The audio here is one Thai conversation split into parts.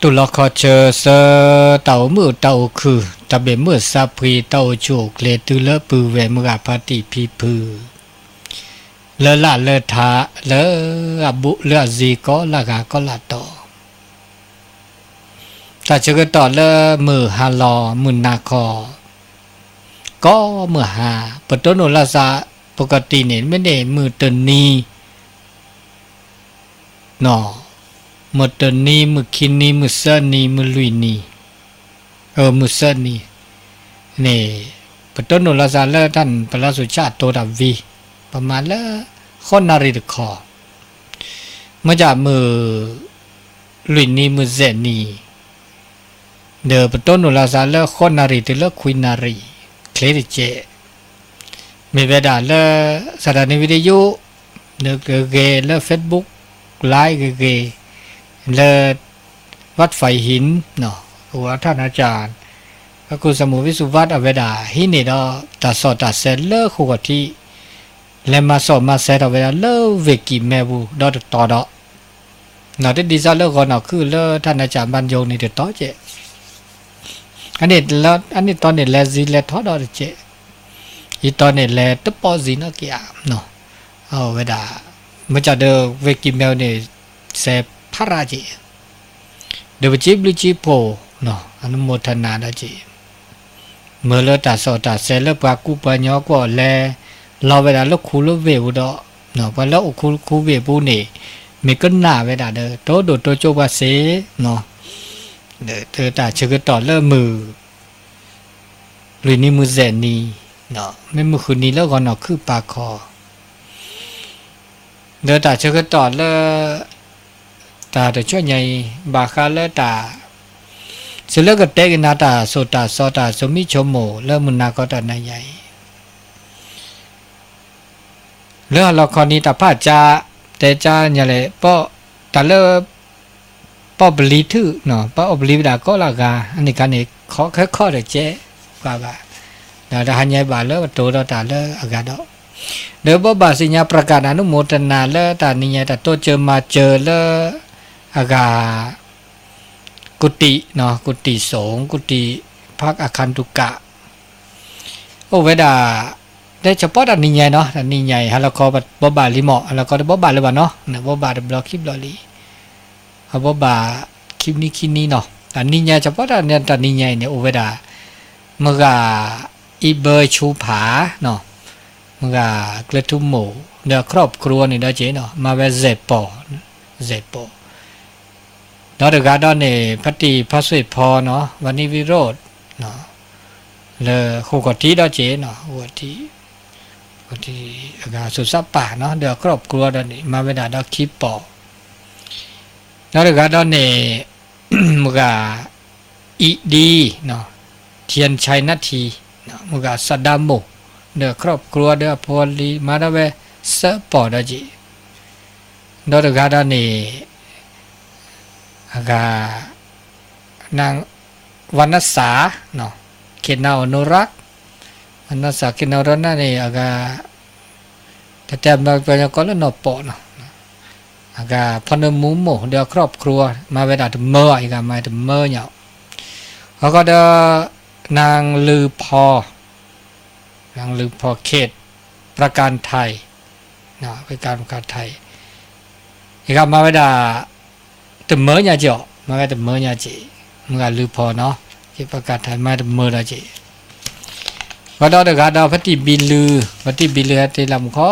ตุลคอเชอเสเต่ามือเต่าคือตะเบมือซาพีเต่าโจกเลตุเลปือเวมือปาติพีพือเลละเลทาเลอบุเลจีก็ละกาก็ละต่อถ้าเชื่อต่อเลมือฮาลอมือนาคอก็มือหาปต้นโนลาซาปกติเนี่ยไม่ได้มือตนนี้นอมือตนนี้มือคินนี้มือเส้นนี้มือลุยนี้มือเส้นนี้เนี่ยปต้นโนลาซาเลท่านพระสุชาติโตดับวีประมาณละคนนาริดคอมาจากมือลุยนี้มือเซนีเดอปต้นโนลาซาเลคนนาริดเลคุยนารีเคลดิเจมีเวลาเลสถานีวิทยุเดเกเลเฟซบุ๊กไลน์เกเลวัดไฟหินเนาะหัวท่านอาจารย์พระครูสมุวิสุวัตอเวดาหินนี่ดอตัดสอดตัดเซเลขุกที่เลมาสอบมาเซตอเวดาเลเวกิเมบูดอต่อดอเนาะที่ดีซาเลก่อนเนาะคือเลท่านอาจารย์บรรยงนี่เดต่อเจอันนี้แล้วอันนี้ตอนนี้แลซีแลทอดอเจอีตอนนี้แลตปอซีนะเกียเนาะเอาเวดามันจะเดเวกิเมลเนี่ยเซพาราเจเดวจิบลิจิโปเนาะอนุโมทนาดาเจเมื่อเลตัดสอตัดเซเลปากุปัญญาก็แลเราเวลาลคูลเววดอเนาะพอแล้วคูเวปูนี่มีก็หน้าเวลาเดโตโดโตโจบาเซเนาะเดเธอตาเชื่อต่อเริ่มมือหรือนี่มือเซนีเนาะไม่มือคืนนี้แล้วก็เนาะคือปากคอเดตาเชื่อต่อเริ่ตาเดช่วยใหญ่บาคาเลตาเสร็จแล้วก็เตกินาตาโซตาซอตาสมิชโมเริ่มมุนาก็ตานายใหญ่เรื่องละครนี้ตาพาจาแต่จาเนี่ยแหละเพราะตาเลิป้อบลีทื่อเนาะป้าอบลีดาก็ละกาอันนี้กันนี่ขอแค่ข้อเดเจ๊กว่าบ่าดาหันใหญ่บ่าเลอโตตาเลออากาดอเดบ่บาสิญาประกาศอนุโมทนาเลอตานี่ใหญ่ตาโตเจอมาเจอเลออากากุฏิเนาะกุฏิสงฆ์กุฏิพักอาคันตุกะโอเวดาได้เฉพาะตานี่ใหญ่เนาะตานี่ใหญ่ฮะแล้วก็บ่บาลิเหมาะแล้วก็บ่บาเลยว่าเนาะนะบ่บาบล็อกคลิปลอลีเอาบ่บาคลิปนี้เนาะแต่นี่ไงเฉพาะแต่เนี่ยแต่นี่ไงเนี่ยโอเวดาเมื่ออีเบอร์ชูผาเนาะเมื่อกระทุ่มหมูเดี๋ยวครอบครัวนี่ได้เจ๊เนาะมาเวเซปอเนาะเดี๋ยวการดอนเนี่ยพัติพระสุพอเนาะวันนี้วิโรจน์เนาะเลยคู่กที่ได้เจ๊เนาะคู่กที่สุดสัปปะเนาะเดี๋ยวครอบครัวดอนนี่มาเวดาดอกคีปอแล้วก็ตอนนี้มุกาอีดีเนาะเทียนชัยนาทีเนาะมุกาสดามโมเด้อครอบครัวเด้อพอลีมาดาเวสปอดาจิแล้วก็ตอนนี้อากานางวรรณสาเนาะเขตนาอนุรักษ์วรรณสาเขตนาอนุรักษ์นั่นนี่อากาแต่มาเป็นก็แล้วเนาะปอเนาะอากาพนมุมโมเดี๋ยวครอบครัวมาเวลาถึงเมื่ออีกมาถึงเมื่อเนี่ยเขาก็เดนางลือพอเขตประการไทยนะประการไทยอีกมาเวลาถึงเมื่อเนี่ยเจาะมาเวลาถึงเมื่อเนี่ยจีเมื่อลือพอเนาะที่ประการไทยมาถึงเมื่อแล้วจีก็เดี๋ยวก็พัติบิลือที่ลำคอ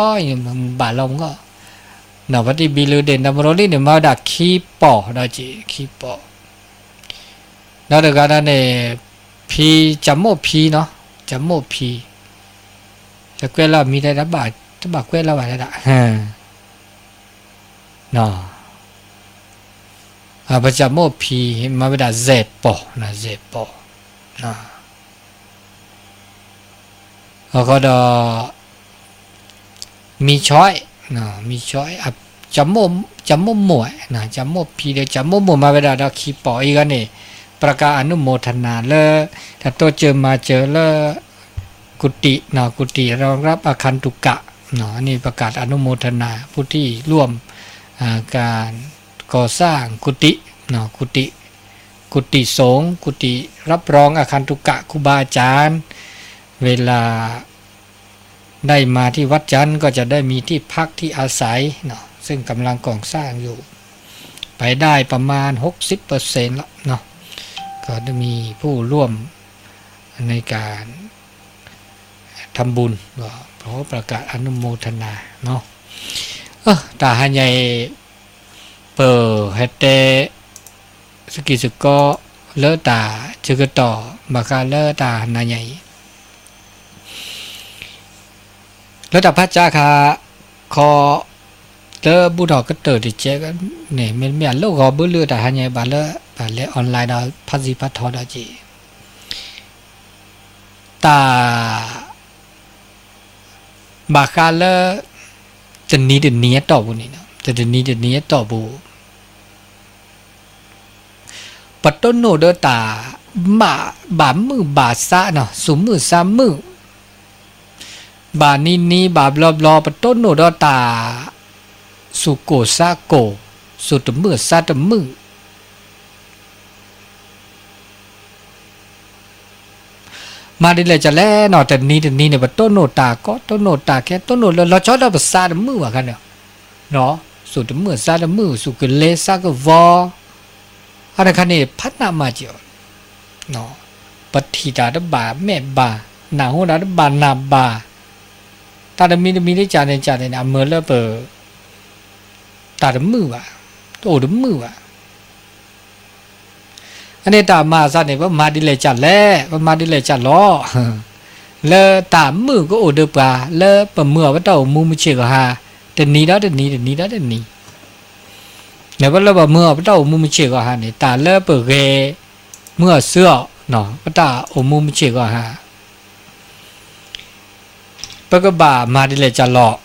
บาลมก็เนาะปฏิบิลูเดนดามโรลีเนี่ยมาดักคีปอได้จีคีปอแล้วเดี๋ยวกันเนี่ยพีจำโมพีเนาะจำโมพีจะเกล้ามีได้ระบาดระบาดเกล้าอะไรละเนาะประจำโมพีมาเวลาเซปอนะเซปอนะแล้วก็ดอมีช้อยนะมีช้อยจำโมหมวยนะจำโมพีเดจำโมหมวยมาเวลาเราคีปออีกันนี่ประกาศอนุโมทนาเลถ้าตัวเจอมาเจอเลกุฏินะกุฏิรองรับอาคันตุกะเนาะนี่ประกาศอนุโมทนาผู้ที่ร่วมการก่อสร้างกุฏิเนาะกุฏิ กุฏิสงฆ์กุฏิรับรองอาคันตุกะครูบาอาจารย์เวลาได้มาที่วัดจันทร์ก็จะได้มีที่พักที่อาศัยเนาะซึ่งกำลังก่อสร้างอยู่ไปได้ประมาณ 60% แล้วเนาะก็จะมีผู้ร่วมในการทำบุญก็ขอประกาศอนุโมทนาเนาะตาหันใหญ่เปิดเฮเตสกิสก็เลอตาจึกต่อบากาเลอตาหันใหญ่แล้วแต่พระเจ้าค่ะคอเตอบุดอกก็เติร์ดเจ๊ก็เนี่ยไม่โลกก็เบื่อแต่หันใหญ่บาเลออนไลน์ดาวพัฒน์พัฒน์ทอดจีตาบากาเลอจะนี้เดี๋ยวนี้ต่อบุนี่เนาะจะเดี๋ยวนี้ต่อบุปัตโตโนเดตาบามือบาซะเนาะสุมือซามือบานี่บาบลอปัตโตโนเดตาสุโกซาโกสุตมือซาตมือมาดิเลยจะแล่เนาะแต่นี้เนี่ยปัตโตโนตาก็ต้นโนตาแค่ต้นโนเราชอบเราภาษาตมือว่ากันเนาะสุตมือซาตมือสุกเลซากวออะไรคันนี้พัฒนามาเจียวเนาะปฏิดาดบาแม่บาหนาหัวดาดบานาบาตาดมีได้จานเนี่ยเมื่อเลิกเปิดตาดมือว่ะโอ้ดมือว่ะอันนี้ตามาซะเนี่ยว่ามาดิเลยจัดแล้วว่ามาดิเลยจัดล้อเลอตามือก็โอ้เดปลาเลอปะเมื่อว่าเต่ามูไม่เชื่อฮะแต่นี้แล้วเนี่ยว่าเราบอกเมื่อพระเจ้ามุมเชื่อก็ฮะเนี่ยตาเลิกเปิดเกเมื่อเสื้อเนาะพระเจ้าอมุมเชื่อก็ฮะปะก็บ่ามาดิเลยจะหลอก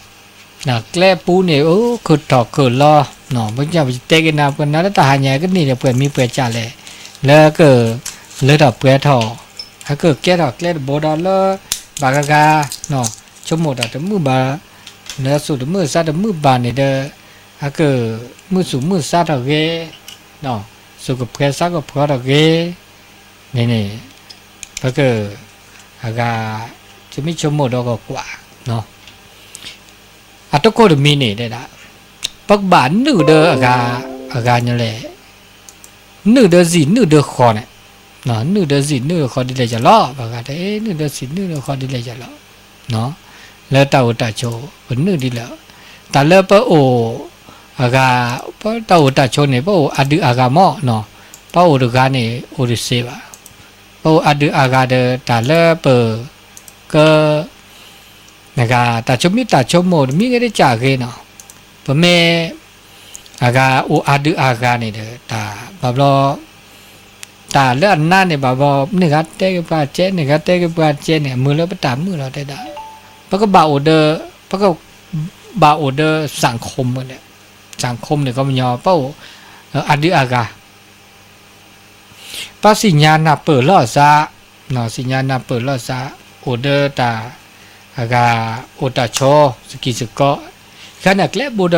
นะแกล้ปูเนี่ยโอ้ขุดถอกขุดล้อเนาะบางอย่างไปเตะกันน้ำกันนะแล้วตาหายใหญ่ก็นี่เนี่ยเปลือยมีเปลือยจ่าเลยแล้วก็เลือดออกเปลือยถอถ้าเกิดแก้ถอกแก้โบดอลเลอร์บากากาเนาะชั่วโมงแต่มือบาเนื้อสุดมือซาแต่มือบานเนี่ยเด้อถ้าเกิดมือสูงมือซาดอกเกเนาะสุกับเพลซากับเพลดอกเกนี่ถ้าเกิดอากาจะไม่ชั่วโมงดอกกว่าเนาะอัตโกดมีนี่ได้ละปักบานนึเด้ออากาเนี่ยแหละนึเด้อสินึเด้อคอเนี่ยเนาะนึเด้อสินึเด้อคอดิเลยจะล้อปากาเอ้นึเด้อสินึเด้อคอดิเลยจะล้อเนาะแล้วตาอุตาโชเป็นนึดีแล้วตาเลปโออากาปะตาอุตาโชเนี่ยปะโออดืออากามอเนาะปะโอดกาเนี่ยโอริเซบะปะโออดืออากาเดตาเลปก็นะคะตาชมิตาชมโมมีก็ได้จากเกเนาะปะเมอากาโออดืออากาเนี่ยตาบาบลอตาเลอันนั้นเนี่ยบาบลอนี่ครับเตกปาเจนี่ครับเตกปาเจเนี่ยมือแล้วปะตามือเราได้ปะก็บาโอเดอปะก็บาโอเดอสังคมเนี่ยสังคมเนี่ยก็มันยอเป้าอดืออากาปะสิญญาณเปิดล่อซาเนาะสิญญาณเปิดล่อซาโอเดอตาอากาโอตาโชสกิสก็ขณะแกลบูด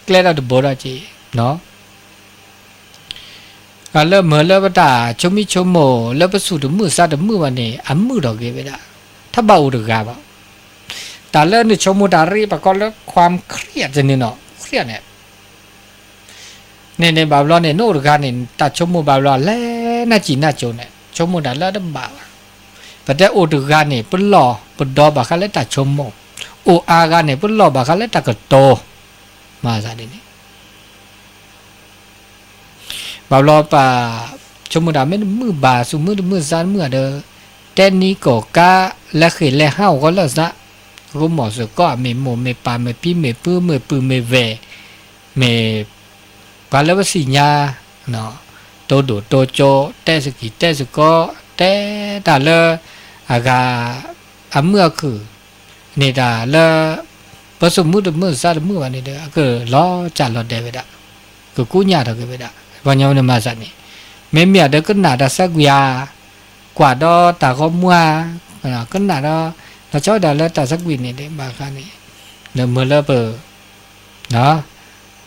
แกลดาบูดาจีเนาะเริ่มเหมือนเริ่มตาชมิชโมเริ่มประสูดมือซาดมือวันนี้อันมือดอกเกไปละถ้าเบาดึกาบ่แต่เริ่มในชมดารีปะก็เริ่มความเครียดจะนี่เนาะเครียดเนี่ยในบาบลอนเนี่ยโนดกันเนี่ยตาชมบาบลอนแล้วน่าจีน่าโจเนี่ยชมดาแล้วดับบ่าวแต่แต่โอดกันเนี่ยปุ่นหล่อปุ่นดอบาคันแล้วตาชมโออากันเนี่ยปุ่นหล่อบาคันแล้วตากระโตมาซะดิเนี่ยบาบลอปาชมดาไม่มือบาสุมือซานมือเด้อแต่นี้ก็กะและเขยและห้าวก็แล้วซะก็หมอสก็เมโมเมปาเมพี่เมปื้อเมปื้อเมเวเมปาเลวสิญาเนาะโตดูโตโจเตสกิเตสก็เตตาเลอากาอเมื่อคือนี่ตาเลปสมมุติมือซามือวันนี้เด้อก็ล้อจัดล้อเดเวดะก็กูญาตะเกเวดะวันยาวเนี่ยมาซะนี่เมเมียเด้อก็น่าตาสักยากว่าดอตาก็มัวก็น่าดอเราเจ้าดาแล้วตาสักวินนี่เด้บาคันนี่เด้อมื้อละเปเนาะ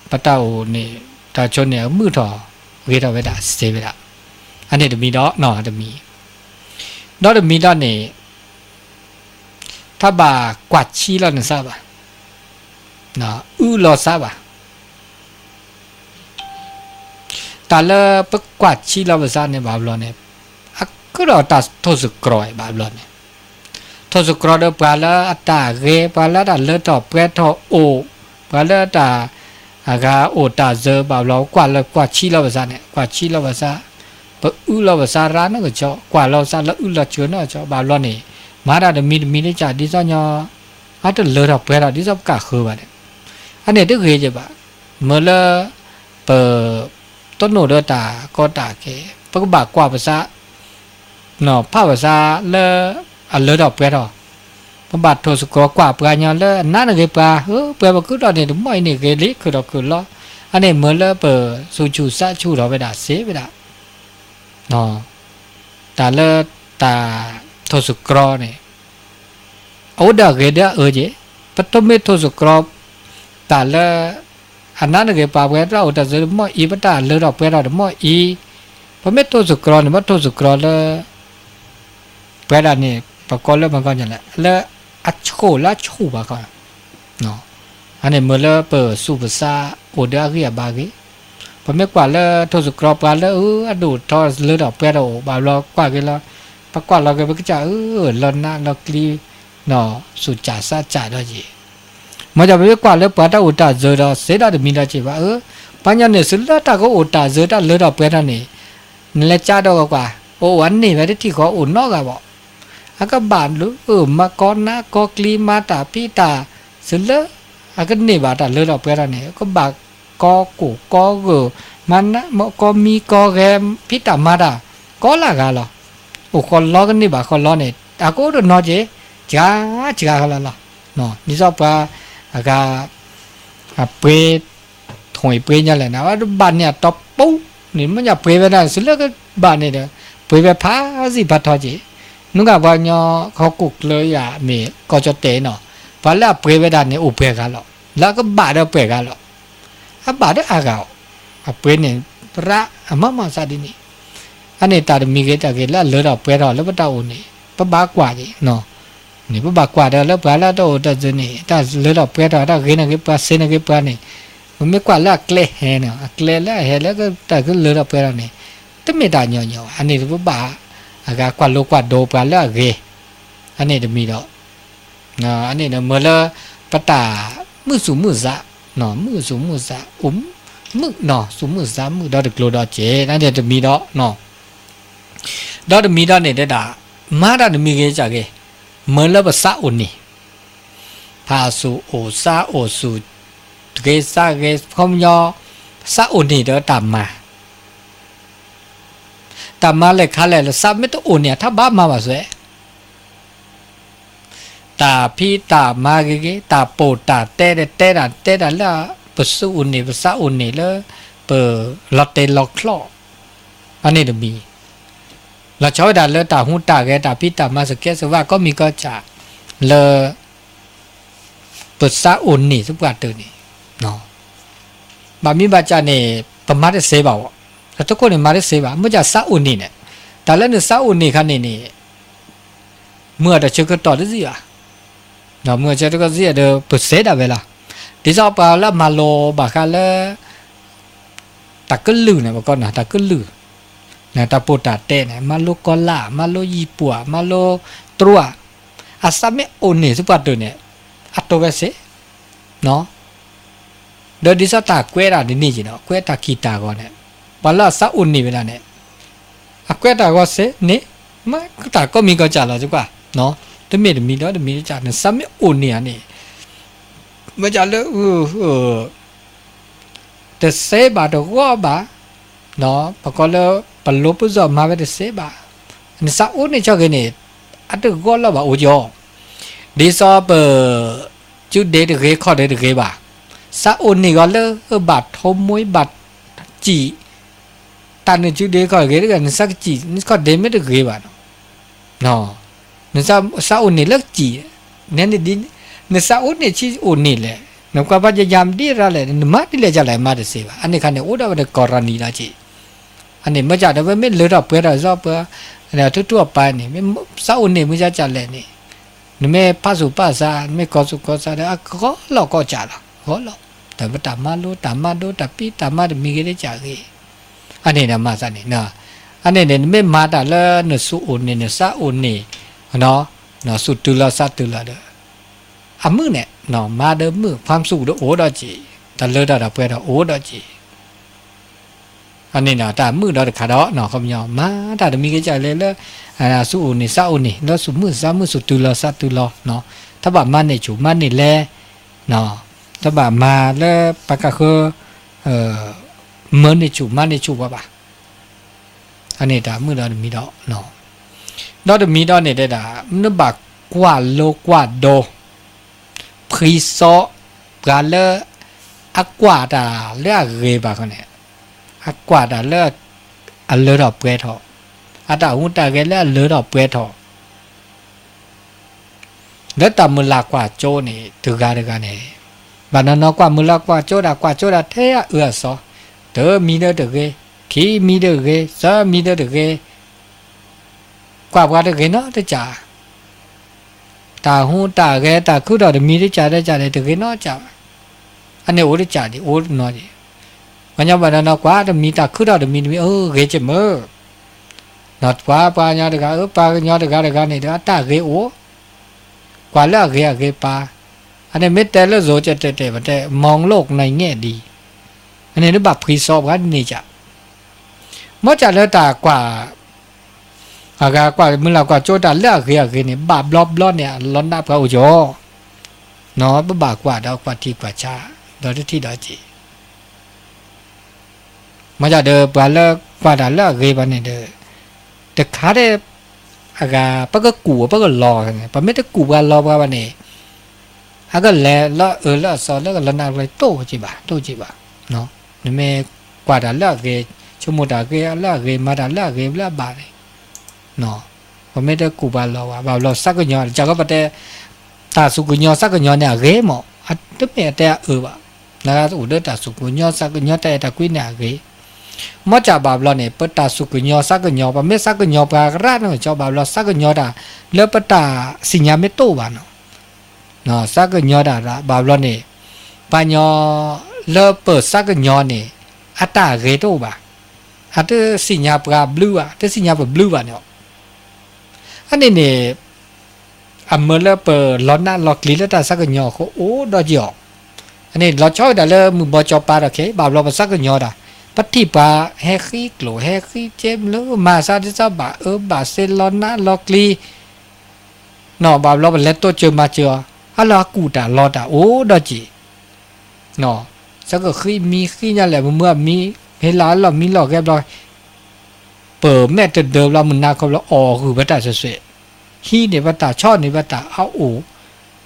ปะเต้านี่ตาชนเนี่ยมือถอเวทเวดาเสเวดา นนี้จะมีดอกนอจะมีดอกจะมีดอกเนี่ยถ้าบ่ากวาดชี้แล้วเนี่ยทราบป่ะเนาะรอทราบป่ะแต่ละปักกวาดชี้แล้วภาษาเนี่ยบาบลอนเนี่ยก็เราตัดทศกรอยบาบลอนเนี่ยทศกรอยเดปลาละอัตตาเกปลาละตัดเลือดต่อเปรตต่อโอปลาละตาอากาโอตาเจอบาบลอกวาดละกวาดชี้แล้วภาษาเนี่ยกวาดชี้แล้วภาษาปะแล้วภาษาร้านนั่นก็เจาะกวาดเราซาละละเจอเนาะเจาะบาบลอนเนี่ยมาได้มีได้จ่าดิซ่าเนาะอัตเลือดต่อเปรตดิซ่ากะคือบ้านเนี่ยอันนี้ตึกเฮจบ่เมื่อละเปต้นโนเดตาก็ตาเกปะก็บากว่าภาษาเนาะภาษาเลอเลอดอกเปรอปะบาทโทสกกว่าปะญาเลนั่นเกปะเปะบ่คือดอกนี่ไม่นี่เกลิคือดอกคือล้ออันนี้เมื่อละเปสูจูซะชูดอกไปดาเสไปดาเนาะตาเลตาโทสกรนี่เอาดอกเกดเจปะตเมโทสกรตาเลอันนั้นเกปะเวราอุตจะมออีปะตาเลดอกเปรอมออีพอเมโทสกรนี่มอโทสกรเลเปรนี่ปะกอลมันก็อย่างละและอัจโคละชูบะก็เนาะอันนี้เมื่อละเปิดสุภาษาโอเดอาเกียบากีพอเมื่อกว่าละโทสกรปลาละอดูทอเลือดออกเปรบาลอกว่ากันละปะกว่าเราก็ไปจะลอนนะเรากลีเนาะสุจ่าซาจ่าด้วยจีมันจะไปกว่าละปะตาอุตาเจอดอเสดาจะมีได้จีว่าปัญญาเนี่ยสุดละตาก็อุตาเจอดาเลือดออกเปรนี่นั่นแหละจ้าดอกกว่าโอ้วันนี้ไม่ได้ที่ขออุ่นนอกอะบอกอาก็บานรู้มาก่อนนะก็กลีมาตาพี่ตาสุดละอาก็นี่บาตาเลือดออกเปรนี่ก็บากก็กูก็เกมันนะก็มีก็แกพี่ตามาดาก็ละกันหรอโอ้คนล้อกันนี่บาคนล้อเนี่ยอาก็โดนนอเจจ้ากันละเนาะนี่ชอบว่าอาก็เปรถอยเปรเนี่ยแหละนะว่าบ้านเนี่ยตบปุ๊นี่มันจะเปรไปได้สุดแล้วก็บ้านนี่เด้อเปรไปพาสิบัดทอจีนุกว่าเนาะเขากุกเลยอ่ะมีก็จะเตะเนาะพอแล้วเปรไปได้เนี่ยอุเปกันหรอกแล้วก็บาดเอาเปรกันหรอกถ้าบาดได้อากาเปรเนี่ยพระมาซาดินี่อันนี้ตามีเกตาเกแล้วเลือดออกเปรแล้วปะตาอุนี่ปะบากว่าจีเนาะนี่ปะบากว่าแล้วปะแล้วโตตะจนี่ตาเลือดออกเปรตาเกนะเกปะเซนะเกปะนี่มันไม่กว่าแล้วเกลเฮเนาะเกลแล้วเฮแล้วก็ตาก็เลือดออกเปรนี่แต่ไม่ได้เนาะอันนี้ปะบาอากากว่าโลกว่าโดปะแล้วเกอันนี้จะมีดอกเนาะอันนี้เนาะเมื่อละปะตามือสูมือซะเนาะมือสูมือซะมือเนาะสูมือซะมือดอกโลดอกเจนั่นจะมีดอกเนาะดอกจะมีดอกเนี่ยด่ามาดาจะมีเกจาเกเมื่อละภาษาอุนี่ภาษาโอซาโอสูเกซาเกพอมยอซาอุนี่เด้อตามมาเลยค่ะเลยซับไม่ต้องอุเนี่ยถ้าบ้ามาว่าสวยตาพี่ตามาเกตาโปตาเตะแล้วภาษาอุนี่ภาษาอุนี่แล้วเปิดลอตเตลอกคลออันนี้จะมีเราชอบด่าเลยตาหูตาแกตาพี่ตามาสเกสว่าก็มีก็จะเลยภาษาอุนี่สุกาตัวนี้เนาะบามีบาจาเนี่ยประมาณเสบาวแต่ทุกคนเนี่ยมาได้เสบาเมื่อจะซาอุนี่เนี่ยแต่แล้วเนี่ยซาอุนี่คันนี่เมื่อจะเชื่อก็ต่อได้สิอ่ะเนาะเมื่อเชื่อก็สิเดี๋ยวเปิดเสดาเวลาที่ชอบไปแล้วมาโลบาคาแล้วตะกลือเนี่ยบอกก่อนนะตะกลือเนี่ยตาโปตาเต้เนี่ยมาโลกอล่ามาโลญี่ปุ่นมาโลตรัวอาซาเมโอนี่สุกาตัวเนี่ยอัตโตเวเสเนาะเดี๋ยวดิสตาเกวราดินี่จีเนาะเกวตากีตาก่อนเนี่ยปลาซาอุนี่เวลาเนี่ยเกวตาก็เสเนี่ยมาตาก็มีก็จ่าแล้วจุกว่าเนาะแต่มีเนาะมีจ่าเนี่ยซาเมอุนี่อันนี้มาจ่าเลยแต่เสบาตัวก็บาเนาะปะก็เลยปลุกปุจมาเวแต่เสบาเนี่ยซาอุนี่ชอบกันเนี่ยอันตัวก็แล้วบาอุจอดิสอบจุดเด็ดเกข้อเด็ดเกบ่าซาอุนี่ก็เลยบัดทมมวยบัดจีตานจุดเด็ดข้อเกดกันสักจีนี่ก็เดไม่ได้เกบ่าเนาะเนี่ยซาอุนี่เลิกจีเนี่ยนี่ดิเนี่ยซาอุนี่ชีอุนี่แหละเนี่ยก็พยายามดีระเลยเนี่ยมาที่เลยจะไหลมาได้สิบ่าอันนี้คันเนี่ยอุดาวันกอรานีละจีอ อันนี้มาจากเดี๋ยวไม่เลือดเปลือยชอบเปลือยแล้วทั่วไปนี่ไม่เศร้านี่มันจะจัดเลยนี่นี่ไม่ภาษุภาษาไม่กอสุกอสาเดี๋ยวก็เราก็จ่าละก็เราแต่ว่าตามมาดูตามมาดูแต่ปีตามมาจะมีกันได้จ่ากี่อันนี้นะมาสันนี่นะอันนี้เนี่ยไม่มาแต่ละเนื้อสุอุนเนี่ยเนื้อซาอุนนี่เนาะสุดตุลาสัตตุลาเด้ออามือเนี่ยเนาะมาเดิมมือความสุขเด้อโอ้ดอจีแต่เลือดเราเปลือยเราโอ้ดอจีอันนี้นะแต่มือเราเด็กขาดเนาะเขาไม่ยอมมาแต่จะมีกันจ่าเลยแล้วสุอุนนี่ซาอุนนี่แล้วสุมือซามือสุดตุลาสัตตุลาเนาะถ้าแบบมันเนี่ยจูมันนี่แลเนาะถ้าแบบมาแล้วปากกาคือเหมือนในจูมันในจูว่าอันนี้ด่ามือเรามีดอกเนาะดอกมีดอกเนี่ยได้ด่ามันบักกว่าโลกว่าโดพรีโซกาเลอักว่าด่าเลือกเรบากันเนี่ยอักว่าด่าเลือกอันเลือกเปรทออัตตาหุ่นตาเกลือเลือกเปรทอแล้วแต่มือลากว่าโจนี่ถือการเนี่ยบ้านนั้นกว่ามือลากว่าโจดากว่าโจดาเทียซอเธอมีเด้อเด้อเกขีมีเด้อเกซามีเด้อเด้อเกกว่าเด้อเกเนาะเด้อจ่าตาหูตาเกตาคือดอกมีเด้อจ่าเด้อเด้อเกเนาะจ่าอันนี้โอ้เด้อจ่าดิโอ้เนาะดิวันนี้บ้านนั้นกว่ามีตาคือดอกมีเกจเมอเนาะกว่าปาญาเด้อปาญาเด้อนี่เด้อตาเกโอกว่าแล้วเกปาอันนี้ไม่แต่ละโซจะแต่มันแต่มองโลกในแง่ดีอันนี้นึกแบบพรีซอบกันนี่จ้ะเมื่อจะเลือกตากว่าเมื่อเรากว่าโจตาเลือกนี่บาบลอเนี่ยล้นนับเขาโจเนาะบากว่าดอกว่าที่กว่าชาดอกที่ดอกจีเมื่อจะเดินไปเลิกกว่าดาเลือกบ้านนี่เด้อแต่ขาได้ปะก็กูปะก็รอไงปะไม่ได้กูว่ารอว่านี่ก็แล้วสอนแล้วก็ล้นนับไปโตจีบะเนาะนี่ไม่กว่าดาเลือกชั่วโมงดาเกมาดาเกแล้วบาเลยเนาะผมไม่ได้กูบาลว่าเราสักก็ยอจากก็ประเดี๋ยวตาสุกุญยสักก็ยอเนี่ยเกมอ่ะตึ๊บเนี่ยแต่วะนะครับอุดตาสุกุญยสักก็ยอแต่ตะกุยเนี่ยเกมั่วจากบาเราเนี่ยเปิดตาสุกุญยสักก็ยอปะไม่สักก็ยอปะร้านเนี่ยชอบบาเราสักก็ยอดาเลือเปิดตาสิญญาไม่โตวะเนาะสักก็ยอดาละบาเราเนี่ยปัญญาเลือเปิดสักก็ยอเนี่ยอัตตาเกโตวะอัตสิญญาปะบลูอ่ะอัตสิญญาปะบลูอ่ะเนาะอันนี้เนี่ยเมื่อเราเปิดล้อหน้าล็อกลีแล้วแต่สักหน่อเขาโอ้ดอจอกอันนี้เราชอบแต่เรามือบอจอปาโอเคบ่าวเราไปสักหน่อด่ะปฏิปาแฮคีกลัวแฮคีเจ็บแล้วมาซาดิซาบะบาเซล้อหน้าล็อกลีเนาะบ่าวเราไปเล่นตัวเจอมาเจออะไรกูด่าล้อด่าโอ้ดอจีเนาะสักคือมีขี้เนี่ยแหละเมื่อมีเฮล้าเรามีหลอกแกบลอยเปิดแม่เดิมเรามันนาเขาเราอ๋อคือวัตถุเสษฮีเนี่ยวัตถุชอบเนี่ยวัตถุเอาอู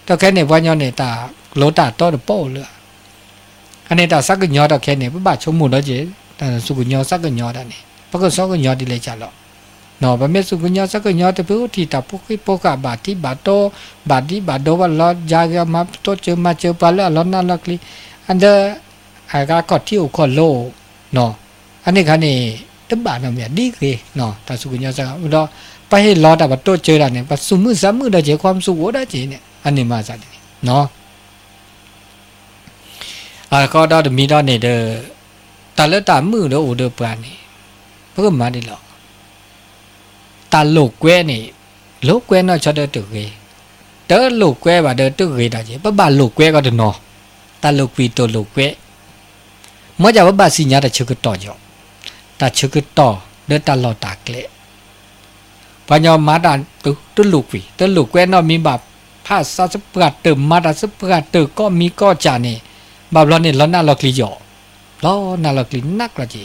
แต่แค่เนี่ยวันย้อนเนี่ยตาโลตาโตเดโป้เลยอันนี้ตาสักกันย้อนแต่แค่เนี่ยพระบาทชมุนแล้วเจ๊แต่สุกุญยอสักกันย้อนได้เนี่ยเพราะก็สักกันย้อนดีเลยจ้ะหรอเนาะพระเมสุกุญยอสักกันย้อนแต่เพื่อที่ตาพวกที่พวกบาทที่บาทโตบาทที่บาทโดว่าเรายากมาโตเจอมาเจอปลาแล้วเรานั่นลักลีอันเดอร์ไอ้ก็กอดที่อุคอโลเนาะอันนี้คันนี้ตึบบาทเนี่ยดีเลยเนาะแต่สุกุญญาสักเราไปให้รอแต่บัดโตเจอแล้วเนี่ยปัสสุมือสามมือได้เจอความสุขโอ้ได้เจเนี่ยอันนี้มาสักเนาะก็ได้มีได้เนี่ยเด้อตาเลือตามือเด้อโอ้เด้อปรานี่เพิ่มมาดิหรอตาลูกแกนี่ลูกแกน่าชอบเด้อตึกเลยเด้อลูกแกว่าเด้อตึกเลยได้เจปะบ้านลูกแกก็เด้อเนาะตาลูกปีโตลูกแกเมื่อจะว่าบ้านสิญญาได้ชื่อก็ต่อจ่อตาชื่อก็ต่อเดินตลอดตากเละพญามาดานตุลูกวีตุลูกแกนอมีแบบผ้าซาสปรัดเติมมาดาสปรัดเติมก็มีก็จานี่แบบเราเนี่ยเราหน้าเรากลีจ่อเราหน้าเรากลีนักละจี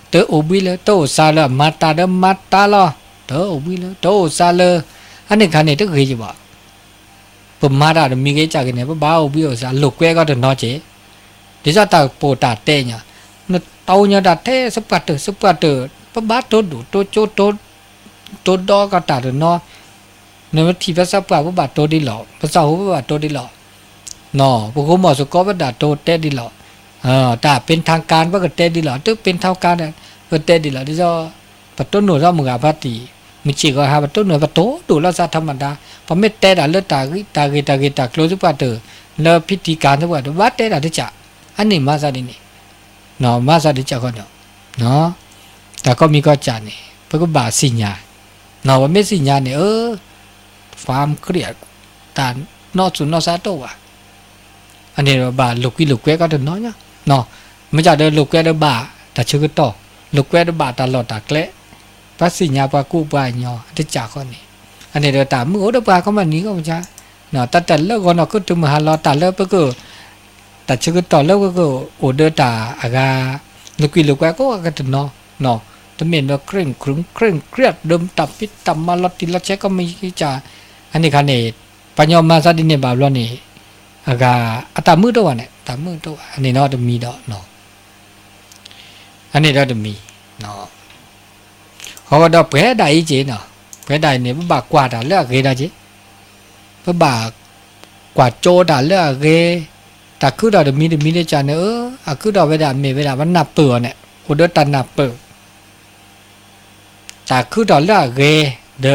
เตอโอบิเลโตซาเลมาตาเดมาตาลอเตอโอบิเลโตซาเลอันนี้คันนี้ตึกเฮียบ่ปมาดามีเกจากเนี่ยบ้าโอบิโอซาลูกแกก็จะนอเจดิฉันตาโปตาเตเนี่ยนเตาเนี่ยดัดเทสปรัดเตอปบ้าโตดูโตโจโตดอก็ตาเดนอเนื้อที่ภาษาปลาว่าบาโตดีหล่อภาษาหูว่าบาโตดีหล่อนอพวกเขาหมอสุกว่าบาโตเตดีหล่อตาเป็นทางการว่าก็เตดีหล่อตึกเป็นทางการ แต่ดิละดิซอปะต้นโนซอมึงอาบาติมิจิก็หาปะต้นโนปะโตดูละซาธรรมดาพอเม็ดแต่ดาเลตากิตาโคลซุปะเตเลพิธีการซุปะเตวัดแต่ดาดิจะอันนี้มาซาดินี่เนาะมาซาดิจะก็เนาะแต่ก็มีก็จานี่เพิ่นก็บาสิญญาเนาะว่าเม็ดสิญญานี่ฟาร์มเครียดตานอสุนอซาโตว่ะอันนี้บาลูกกิลูกแกก็เดเนาะเนาะไม่จะเดินลูกแกเดบาแต่ชื่อก็ต่อลูกแกเดบาตลอดตะแกละปัสสิญญาปากูปายอดิจะก็นี่อันนี้เดตามือโอเดบาก็มันนี้ก็มันจะเนาะแต่แล้วก็เนาะก็ตุมหาลอตาแล้วก็แต่ชื่อก็ต่อแล้วก็โอเดตาอากาลูกกิลูกแกก็ก็เนาะเนาะตะเมนว่าเคร่งครึ้มเคร่งเครียดเดิมตับปิดตับมาลอติละเชก็มีจะอันนี้คันนี้ปัญญามาซาดิเนี่ยบาบลอนี่อากาอัตมือตัวเนี่ยตามือตัวอันนี้เนาะจะมีดอกเนาะอันนี้เราจะมีเนาะเขาก็ดอกแผลใดจีเนาะแผลใดเนี่ยบากกว่าด่าเลือกเกได้จีบากกว่าโจด่าเลือกเกแต่คือเราจะมีได้จานเนี่ยคือเราเวลามันนับเปลือกเนี่ยอุดตันนับเปลือกแต่คือเราเลือกเกเด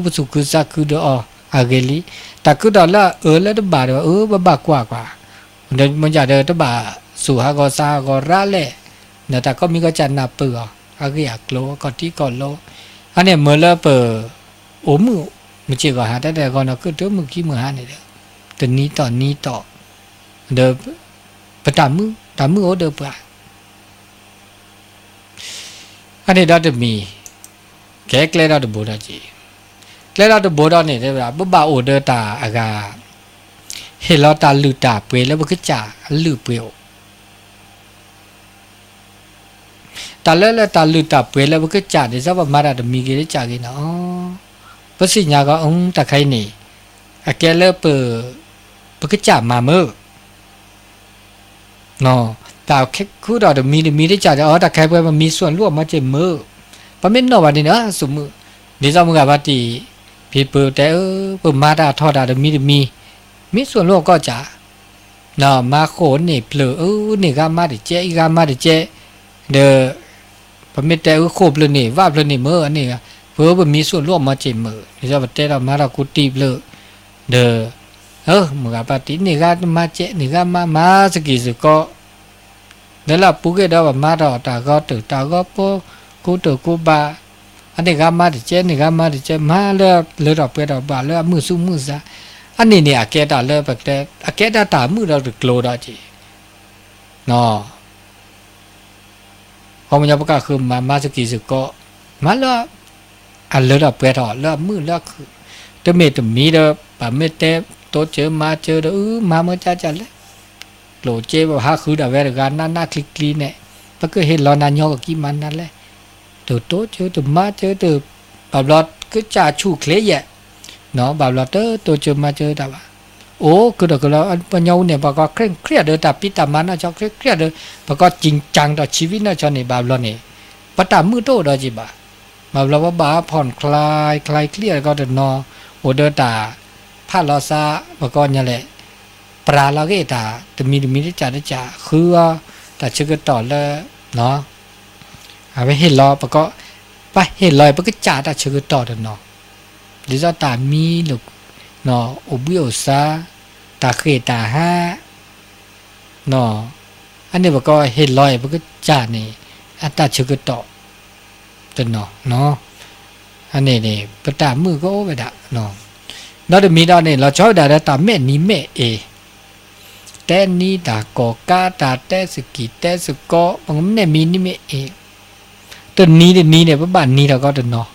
บุสุกุสักคือเดออาเกลีแต่คือเราเลือกแล้วจะบาดว่าบากกว่าเดี๋ยวมันจะเดินจะบาสุหากซากระเล่เนี่ยแต่ก็มีก็จะนับเปลือกอาเกียกโลก็ที่ก่อนโลอันนี้เมื่อเราเปิดโอ้มือมันเชื่อหาแต่ก่อนเราคือตัวมือขี้มือหาเนี่ยเดี๋ยวนี้ต่อเดี๋ยวไปตามมือโอ้เดี๋ยวไปอันนี้เราจะมีแค่เคล็ดเราจะบูดจีเคล็ดเราจะบูดเนี่ยได้แบบบ้าโอเดอตาอากาเฮลตาลือตาเปรแล้วมันก็จ่าลือเปรตาเล่ตาลือตาเปรแล้วมันก็จ่าเดี๋ยวสักวันมาได้มีกี่ได้จ่ากี่เนาะภาษีญาก็ตะไคร้นี่อาแกเล่เปิดมันก็จ่ามาเมื่อเนาะแต่แค่คู่เราเดี๋ยวมีได้จ่าแต่ใครเพื่อมันมีส่วนร่วมมาเจมมือเพราะไม่นอกวันนี้เนาะสมมติเดี๋ยวเราเมื่อวันที่พี่เปิดแต่เปิดมาได้ทอดได้เดี๋ยวมีส่วนร่วมก็จ่าเนาะมาโขนนี่เปลือนี่ก็มาดิเจอีกามาดิเจเดอพอไม่แต่โคบเลยนี่ว่าเลยนี่เมื่ออันนี้เพื่อมันมีส่วนร่วมมาเจมมือเดี๋ยวเราแต่เรามาเรากุฏิเลยเดอมึงกับปฏินี่ก็มาเจนี่ก็มาสกิสก็เดี๋ยวเราปุ๊กเดี๋ยวมาเราตาก็ตื่นตาก็ปุ๊กูตื่นกูบาอันนี้ก็มาดิเจนี่ก็มาดิเจมาเลยเราไปเราบาเลยมือสู้มือซะอันนี้เนี่ยแกตาเลยแบบแต่แกตามือเราดึกโลดจีเนาะพอมันจะประกาศคือมาสกิสก็มาแล้วอันเลยเราไปเราแล้วมือแล้วคือจะเมตมีเด้อป่าเมตเตโตเจอมาเจอเด้อมาเมื่อจ้าเลยโหลเจแบบหาคือแต่เวลาการน่าคลิกเนี่ยเพราะก็เห็นเรานานยอกกี่มันนั่นแหละตัวโตเจอตัวมาเจอตัวแบบเราก็จ่าชูเคลี้ยเนาะแบบเราตัวเจอมาเจอแต่ว่าโอ้คือเราปัญญาเนี่ยบอกว่าเครียดเด้อแต่ปีตามันนะชอบเครียดเด้อบอกว่าจริงจังต่อชีวิตนะชอบเนี่ยแบบเราเนี่ยปัตตามือโตดอจิบะแบบเราว่าบ้าผ่อนคลายเครียดก็เดินนอโอเดอตาพาลอซาบอกว่าเนี่ยแหละปลาเราก็ตาแต่มีได้จ่าคือว่าแต่ชื่อก็ต่อแล้วเนาะเอาไปเห็นรอบอกว่าไปเห็นรอยปก็จ่าแต่ชื่อก็ต่อเดินนอหรือว่าตามีหรือเนาะโอบิโอซาตาเคตาห้าเนาะอันนี้บอกว่าเห็นรอยปก็จ่านี่อันตาชื่อก็ต่อเดินเนาะอันนี้เนี่ยประตามือก็โอ้ไปด่าเนาะเราจะมีดาวเนี่ยเราชอบด่าตาแม่นี้แม่แต่นี่ตากอกาตาแต่สกิแต่สกอบางเนี่ยมีนี่แม่ตัวนี้เนี่ยบ้านนี้เราก็เดินเนาะ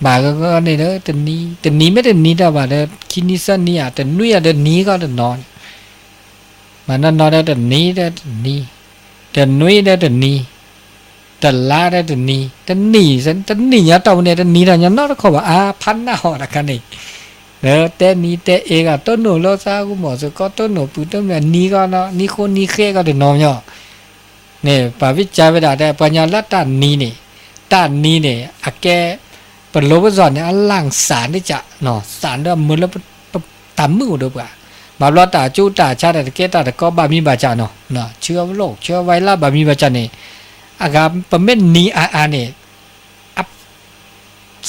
บ่าก็เนี่ยเด้อตัวนี้ไม่ตัวนี้แต่ว่าเด้อคินิสันนี่อ่ะแต่นุ่ยอ่ะเดินนี้ก็เดินนอนมันนอนได้ตัวนี้ได้ตัวนี้แต่นุ่ยได้ตัวนี้แต่ลาได้ตัวนี้แต่นี่ฉันตัวนี้เนี่ยตัวเนี่ยตัวนี้เราเนี่ยนอกเขาบอกพันหน้าหอดกันนี่เด้อแต่นี้แต่เองอ่ะต้นหนูเราซากูหมอสุก็ต้นหนูปุ๊บต้นเนี่ยนี้ก็เนาะนี้คนนี้เคก็เดินนอนเนาะเนี่ยปาวิจัยไปได้ปัญญาลัดด้านนี้เนี่ยอะแกปโลบสอนเนี่ยหลังสารได้จะเนาะสารเด้อมือแล้วตามมือเด้อป่ะมาลอตาจูตาชาแต่เกตาแต่ก็บามีบาจาเนาะเชื่อโรคเชื่อไวรัสบามีบาจานี่ อากาประเม็นนี้อาเนี่ยอับ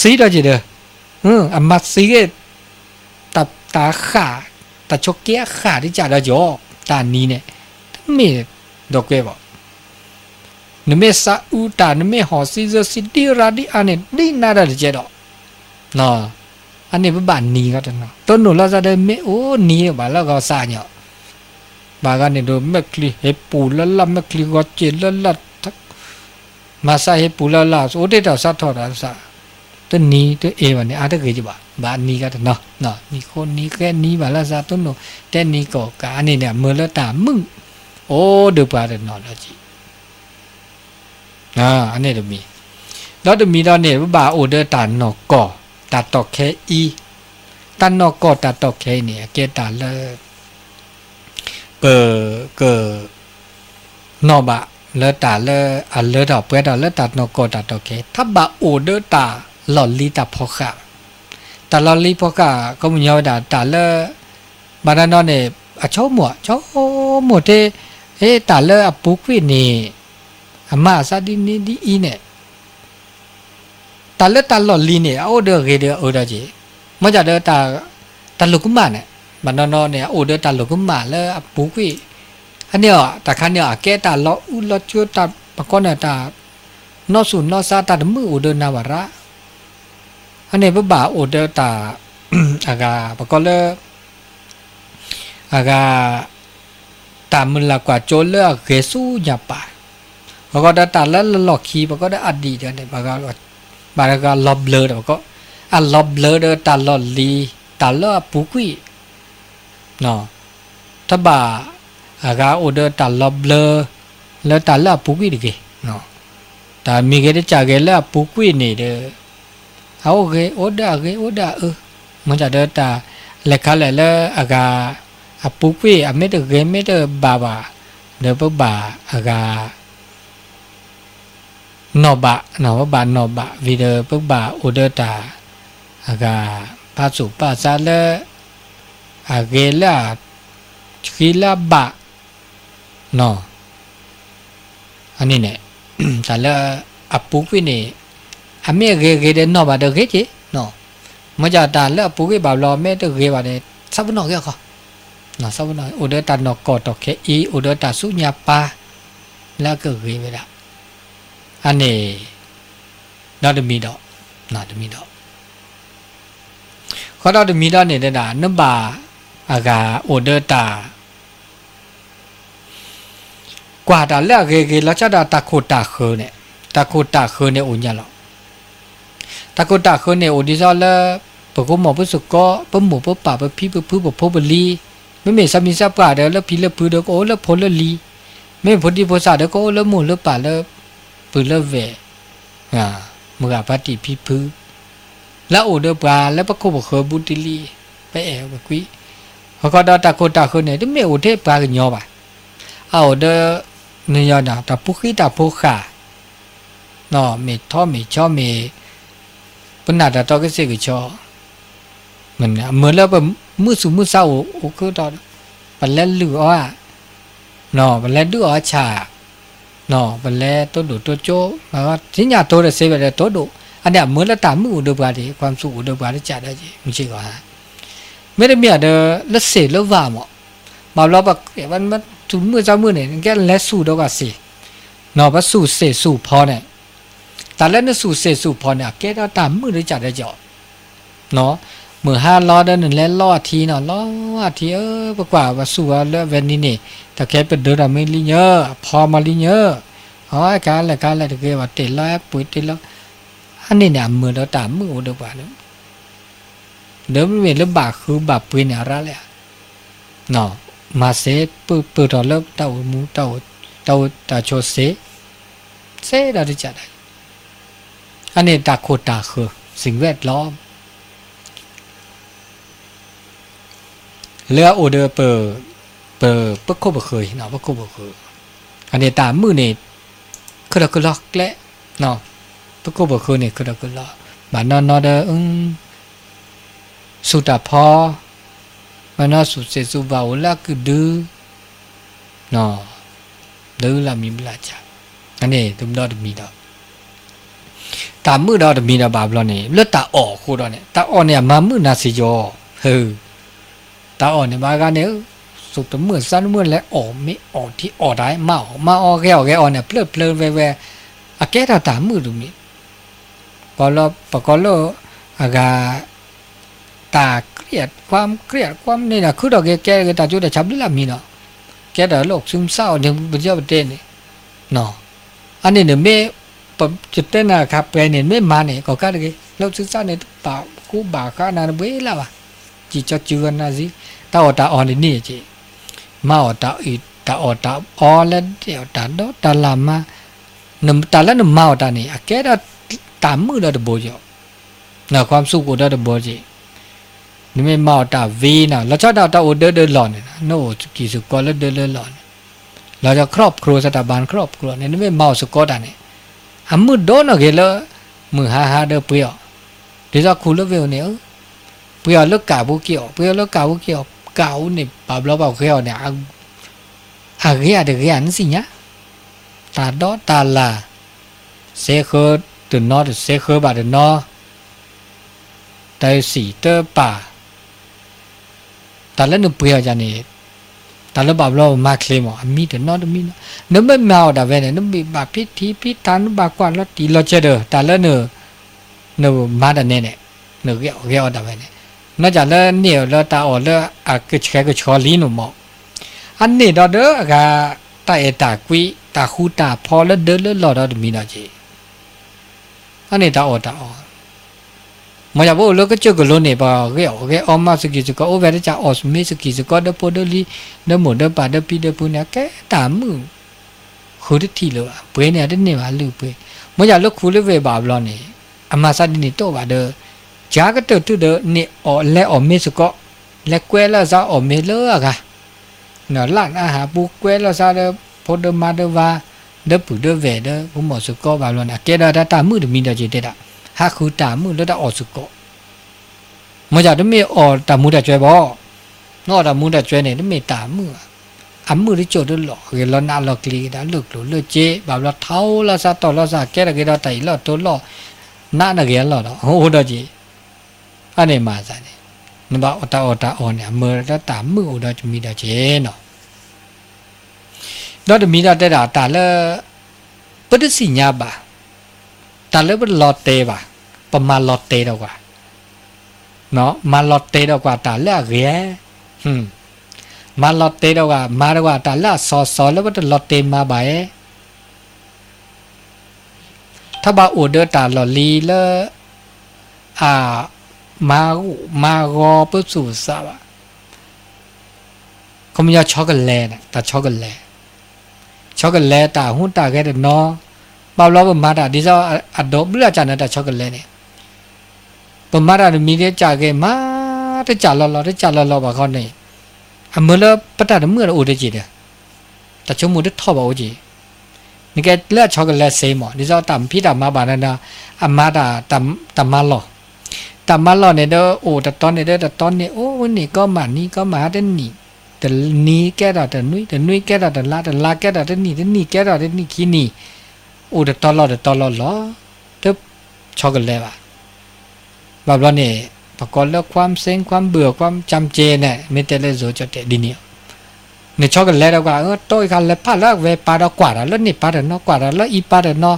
ซีดอจีเด้ออามาซีเกตับตาขาตาชกเกี้ยขาที่จ่าดจ่อตานี้เนี่ยไม่ดอกเก็บนเมซาอูตานเมหอซีเซซิดีราดีอันเนี่ยดีน่าได้เจดอกเนาะอันนี้เป็นบ้านนี้ก็ได้เนาะต้นหนูเราจะได้เมโอ้นี้บ้านเราก็สานเนาะบางกันเนี่ยดูเมคลีเฮปูละเมคลีก็เจละมาซาเฮปูละโอ้เด็ดเอาซาทอดเอาซาต้นนี้ตัวเอวันนี้อาจจะเกิดจีบ้านนี้ก็ได้เนาะนี่คนนี้แค่นี้บ้านเราซาต้นหนูแต่นี้ก็การนี่เนี่ยเมื่อละตามึงโอ้เดือบาร์เนาะละจีอันนี้จะมีแล้วจะมีตอนนี้ว่าบาโอเดอร์ตันนอกก่อตัดตอกแค่อีตันนอกก่อตัดตอกแค่เนี่ยเกตันเลยเปิดเกิดนอบะเลตัดเลยอันเลตัดเปิดตัดเลตัดนอกก่อตัดตอกแค่ถ้าบาโอเดอร์ตาหลอดลีตัดพอค่ะแต่หลอดลีพอค่ะก็มีเอาตัดเลยบาร์นอนเนี่ยชอบหมวดเท่ตัดเลยปุกวินี่อามาซาดินีดีอีเนี่ยตาเลตาหลอลีเนี่ยโอเดอร์เกเดอโอเดอร์จีมันจะเดอตาลุกุมาเนี่ยมันนอนเนี่ยโอเดอร์ตาลุกุมาแล้วปุกวิอันเนี้ยตาคันเนี่ยแกตาลออุลอจูตาปะก้อนเนี่ยตานอสุนอซาตาดมือโอเดอร์นาวาระอันนี้บ่าโอเดอร์ตาอากาปะก้อนเลยอากาตามุลากว่าโจเลเกซูญาปาบางก็ได้ตัดแล้วหลอกขีบางก็ได้อดีตเนี่ยบางก็ลอบเบลอแต่ก็ลอบเบลอเดอตัดหลอดลีตัดแล้วปุกุยเนาะถ้าบ่าก็โอเดอตัดลอบเบลอแล้วตัดแล้วปุกุยดิเกเนาะแต่มีเกได้จากเกแล้วปุกุยนี่เด้อเอาเกโอดามันจะเดอตาเล็กอะไรแล้วปุกุยไม่ได้เกไม่ได้บ่าเดอบ่านอบะนอบะวิเดอปบะโอเดตาอากาปาสุปาซาเลอาเกลาคิลาบะเนาะอันนี้เนี่ยแต่ละอปุกวินี่อเมเกเดนอบะเดเกจิเนาะมันจะตาละปุกวิบาลอเมเดเกบะเดซับนอกเยอะค่ะเนาะซับนอกโอเดตานอกกอตอกเคอีโอเดตาสุญญาปาแล้วก็เกไปละอันนี้น่าจะมีดอกเขาน่าจะมีดอกเนี่ยนะนั่นบ่าอากาโอเดอร์ตากว่าตาเลือกเกแล้วจะตาโคตาเคเนี่ยตาโคตาเคเนี่ยอุ่นยังหรอตาโคตาเคเนี่ยอุ่นที่จะแล้วปกติหมอผู้สุกก็ปุ่มหมูปุ่มป่าปุ่มพี่ปุ่มพื้นปุ่มพบลีไม่เหมือนสามีสับป่าเดี๋ยวแล้วพี่แล้วพื้นเดี๋ยวก็โอ้แล้วพลแล้วลีไม่พลดีพลสาเดี๋ยวก็แล้วหมูแล้วป่าแล้วปืนเลิกเวมือพัดตีพี่พื้นแล้วโอเดอร์ปลาแล้วประกบเคอบุตรีไปแอบไปคุยเขาก็ดาตาโคตาคนเนี่ยที่ไม่โอเทปลากันยอบ่ะเอาเดอเนี่ยนะแต่ผู้ขี้ตาผู้ขาเนาะมีท่อมีช่อมีปนหน้าตาตัวก็เสียกี่ช่อมันเหมือนแล้วแบบมือสูงมือเศร้าโอ้คือตอนปันเล่นหรือว่าเนาะปันเล่นด้วยชาเนาะปันเล่ตัวดูตัวโจ้มาว่าสิญญาตัวเดเซไปเลยตัวดูอันเนี้ยเหมือนแล้วตามมืออุดมการดีความสุขอุดมการได้จัดได้จีไม่ใช่ก่อนฮะไม่ได้มีอะไรแล้วเสียแล้วว่าหมอมาเราแบบมันถุงมือเจ้ามือเนี่ยแค่แล้วสู้ดอกกันสิเนาะว่าสู้เสียสู้พอเนี่ยแต่แล้วเนี่ยสู้เสียสู้พอเนี่ยแค่เราตามมือได้จัดได้จ่อเนาะมือ500เดือนนึงแล้วล้อทีเนาะล้อทีประกว่าว่าสู้แล้วเวนนี่นี่แต่แค่เป็นเดือนไม่ลิเยอะพอมาลิเยอะอ๋อการอะไรตะเกียบว่าติดแล้วปุ๋ยติดแล้วอันนี้เนี่ยมือเราตามมืออุดมการเนี่ยเดี๋ยวไม่เป็นเรื่องบาคือบาปืนอะไรเลยเนาะมาเสปืนเราเลิกเต่ามูเต่าโชเสเราได้จัดได้อันนี้ตาโคตาคือสิ่งแวดล้อมเรือโอเดอร์เปิดโคบเคยเนาะปิดโคบเคยอันนี้ตามมือเนี่ยคือเราก็ล็อกและเนาะปิดโคบเคยเนี่ยคือเราก็ล็อกบ้านนอนเด้อสุดาพอมันน่าสุดเสียสุบ่าวละคือดื้อเนาะดื้อละมีบลาจ้ะ อันนี้ตุ้มดอดมีดอตามือดอดมีดอบาบลอนี่เลือดตาออกคูดอเนี่ยตาออกเนี่ยมามือนาสิจอตาออกเนี่ยบากันเนี่ยสุดมือสั้นมือแล้วออกไม่ออกที่ออกได้มาออกแกออกเนี่ยเพลิดเพลินแวอะแกตามือตรงนี้ก็แล้วปะก็แล้วอากาตาเครียดความนี่นะคือดอกแกตาจุดแต่ชับลิละมีเนาะแกแต่โรคซึมเศร้าเนี่ยเป็นเจ้าประเทศนี่เนาะอันนี้เนี่ยไม่ปจุดเต้นนะครับไปเนี่ยไม่มาเนี่ยก็การเลยเราซึมเศร้าเนี่ยป่ากูบ่าข้านาเว้ยแล้วว่ะจีจะจืดนะสิตาอ่อนนี่จีมาตาอีตาอ่อนแล้วเดี๋ยวตาโดตาลามาหนึ่งตาแล้วหนึ่งมาตาเนี่ยแกตามือเราจะโบยนะความสุขกูเราจะโบยนี่ไม่มาตาวีนะแล้วชอบตาโอเดินหล่อนนะโน่กี่สุกก็แล้วเดินหล่อนเราจะครอบครัวสถาบันครอบครัวเนี่ยนี่ไม่มาสุกก็ตาเนี่ยมือโดนอะไรเลยมือหาเดินเปรี้ยวเดี๋ยวจะคุยเรื่องเนี่ยเปรี้ยวเลิกกาบุกเกี่ยวเปรี้ยวเลิกกาบุกเกี่ยวเก่าเนี่ยปรับแล้วเปล่าเกี่ยวเนี่ยเกี่ยเดี๋ยวเกี่ยนั่นสิเนี่ยตาดอตาลาเสกตื่นนอนเสกบาดนอแต่สีเตอป่าตาเล่นเปรี้ยวจันนี่ตาเล่นแบบเรามาเคลมมีแต่นอมีนึกไม่เมาแต่เว้ยนึกมีบาพิธีพิธานบากว่าแล้วตีเราเจอเด้อตาเล่นนึกมาแต่เนี่ยนึกเกี่ยวแต่เว้ยนอกจากเล่นเนี่ยเราตาอ่อนเล่นก็ใช้ก็ชอลีนุ่มอันนี้เราเด้อก็ตาตากุยตาคูตาพอแล้วเดินแล้วหล่อเรามีนะจีอันนี้ตาอ่อนมาจากว่าเราก็เจอกันแล้วเนี่ยป่ะเกี่ยวออกมาสกิสก็โอเวอร์จะออกไม่สกิสก็เดปเดลีเดหมดเดปาเดปีเดปูเนี่ยแกตามือคุยทีเลยเปเนี่ยได้เนี่ยมาลูกเปมาจากเราคุยเลยเวบาบลอนี่อามาซาดินี่โตว่าเดจาก็เตอเดเนี่ยออกและออกไม่สก็และเกวแล้วจะออกไม่เลิกอะเนาะร้านอาหารบุกเกวแล้วจะเดพอเดมาเดว่าเดปุเดเวเดผมหมดสก็บาบลอนี่แกได้ตามือมีเดจิเดดหาคุยตามือแล้วได้ออกสก็มาจากนั้นไม่ออกตามือแต่ช่วยบ่นอกตามือแต่ช่วยเนี่ยไม่ตามือมือที่โจดหลอกเเราหน้าเรากลีได้เลือกหรือเลือกเจ๊แบบเราเท้าเราซาต่อเราซาแก่เราเกเราไต่เราตัวเราหน้าเราเกเราโอ้โหดจีอันนี้มาซะเนี่ยนึกว่าอตาอ่อนเนี่ยมือแล้วตามือเราจะมีได้เจ๊เนาะเราจะมีได้แต่ตาละปฏิสิญญาบ่าตาละเป็นลอเตบ่าประมาณลอเตเรากว่าเนาะมาลอตเตดกว่าตาละเรียมาลอตเตดกว่ามาดกว่าตาละซอแล้วว่าลอตเตมาบ่ายถ้าบ่าอวดเดตาลอลีละมารอปุ๊บสู่ซะบ่เขามีช็อกโกแลตตาช็อกโกแลตตาหุ้นตาแกเดเนาะบ่าวเราบ่มาตาดิซออดอบเลือจันตาช็อกโกแลตเนี่ยปมารามีเดียจากเกมาได้จ่าลอบ่เขาเนี่ยเมื่อปะตาเมื่อเราอุดจีเดียแต่ชั่วโมงได้ทอบเอาจีนี่แกเลือดช็อกโกแลตเซมอ่ะนี่จะตำพี่ตำมาบานานามาดาตำมาหล่อเนี่ยเด้อโอ้แต่ตอนเนี่ยโอ้วันนี้ก็มานี่ก็มาได้นี่แต่นี่แกแต่นุ้ยแกแต่ลาแกแต่นี่แกแต่นี่ขี้นี่โอ้แต่ตอนรอเด้อช็อกโกแลตอ่ะแบบเราเนี่ยประกอบแล้วความเซ็งความเบื่อความจำเจเนี่ยไม่แต่เลยโจจะเตะดิเนี่ยเนี่ยชอบกันแล้วกว่าโต้กันแล้วพาแล้วเวปาดกว่าแล้วนี่ปาดเนาะกว่าแล้วอีปาดเนาะ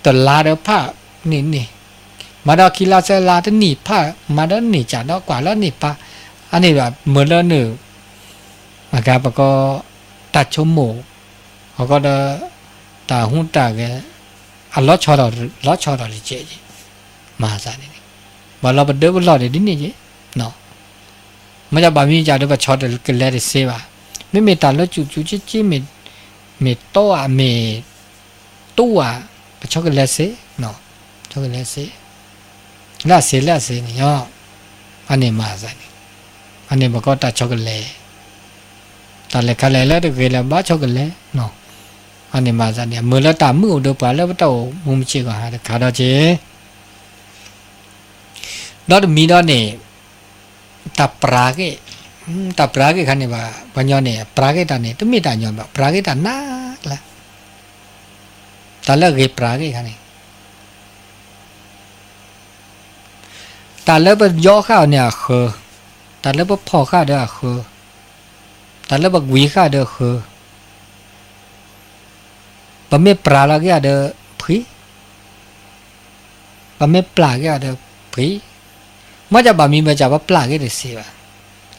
แต่ลาเดี๋ยวผ้านี่มาดอคิลาเซลาที่นี่ผ้ามาดอนี่จ่าดอกว่าแล้วนี่ปาอันนี้แบบเหมือนแล้วหนึ่งอาการประกอบตัดชั่วโมงเขาก็ได้ตาหุ้นตาแกล้อชอเราเจ๊มาซะนี่บ่เราบ่เด้อบ่รอดดินี่จิเนาะมาจะบ่มีจ่าด้วยบ่ช็อตกแลได้เซบ่ไม่ตาแล้วจู่จิเมโตอะเมตัวบ่ช็อกโกแลตเซเนาะช็อกโกแลตเซลาเซนี่ย่ออันนี้มาซะนี่อันนี้บ่ก็ตาช็อกโกแลตตาเลคาแล้วตะเกลบ่ช็อกโกแลตเนาะอันนี้มาซะนี่มื้อละตามื้ออุดปาแล้วบ่ตอมุมจิก็หาคาดอเจเราจะมีด้วยเนี่ยตาปราเกขันเนี่ยว่าปัญญาเนี่ยปราเกตาเนี่ยต้องมีตาญอนแบบปราเกตานักละ ตาเลิกเกปราเกคันนี่ตาเลิกย่อข้าวเนี่ยคือตาเลิกพ่อข้าวเด้อคือตาเลิกวีข้าวเด้อคือปะเมปลาละเกเด้อผีปะเมปลาเกเด้อผีมาจะบะมีมาจะบะปลาเกเด้อเสีย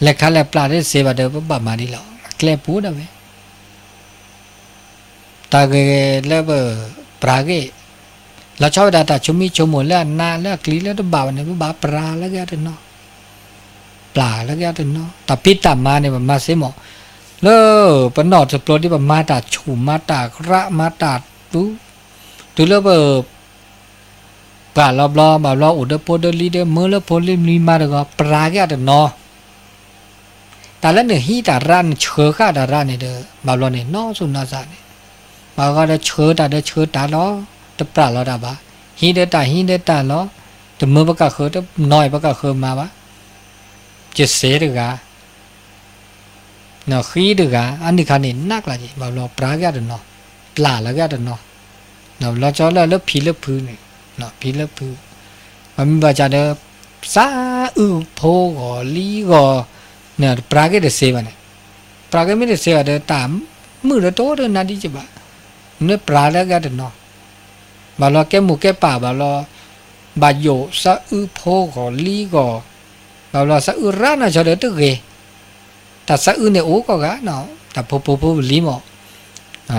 เล็กข้าเล็กปลาเด้อเสียบเด้อบะมาดีแล้วแกล้ปูดเอาไว้ตาเกเล็บปลาเกเราชอบดาตาชมีชมแล้วนาแล้วกลีแล้วตัวบ่าวเนี่ยบ่าปลาแล้วแกเด้อเนาะปลาแล้วแกเด้อเนาะแต่พิตามาเนี่ยมาเสียหมอเลอปนอดสปรที่มาตาชูมาตากระมาตาตูเลอปลาลอบมาลออุดโพดลีเดเมื่อเลโพลิมีมาเด้อปลาแกเด้อเนาะแต่ละเนี่ยฮีตาร้านเชื่อข้าตาร้านเนี่ยเด้อมาลอเนี่ยนอสุนาซาเนี่ยมาก็ได้เชื่อตาได้เชื่อตาล้อตะปลาล้อตาบ้าฮีเดตาล้อแต่เมื่อประกาศเชื่อตะน้อยประกาศเชื่อมาบ้าจะเสียเด้อกะเนาะขี้เด้อกะอันนี้คันนี้นักละจีมาลอปลาแกเด้อเนาะปลาละแกเด้อเนาะเนาะเราจะแล้วผีเล็บพื้นเนี่ยเนาะผีเล็บพื้นมันมีบาจาเด้อซาโพก็ลีก็เนี่ยปลาแกเด้อเสียบ้าเนี่ยปลาแกไม่ได้เสียเด้อตามมือเด้อโตเด้อนาดีจีบ้าเนี่ยปลาแล้วแกเด้อเนาะมาลอแกหมูแกป่ามาลอบาโยซาโพก็ลีก็มาลอซาร้านน่ะจะเด้อตึกเกแต่ซาเนี่ยโอ้ก็กะเนาะแต่โพลีหมอ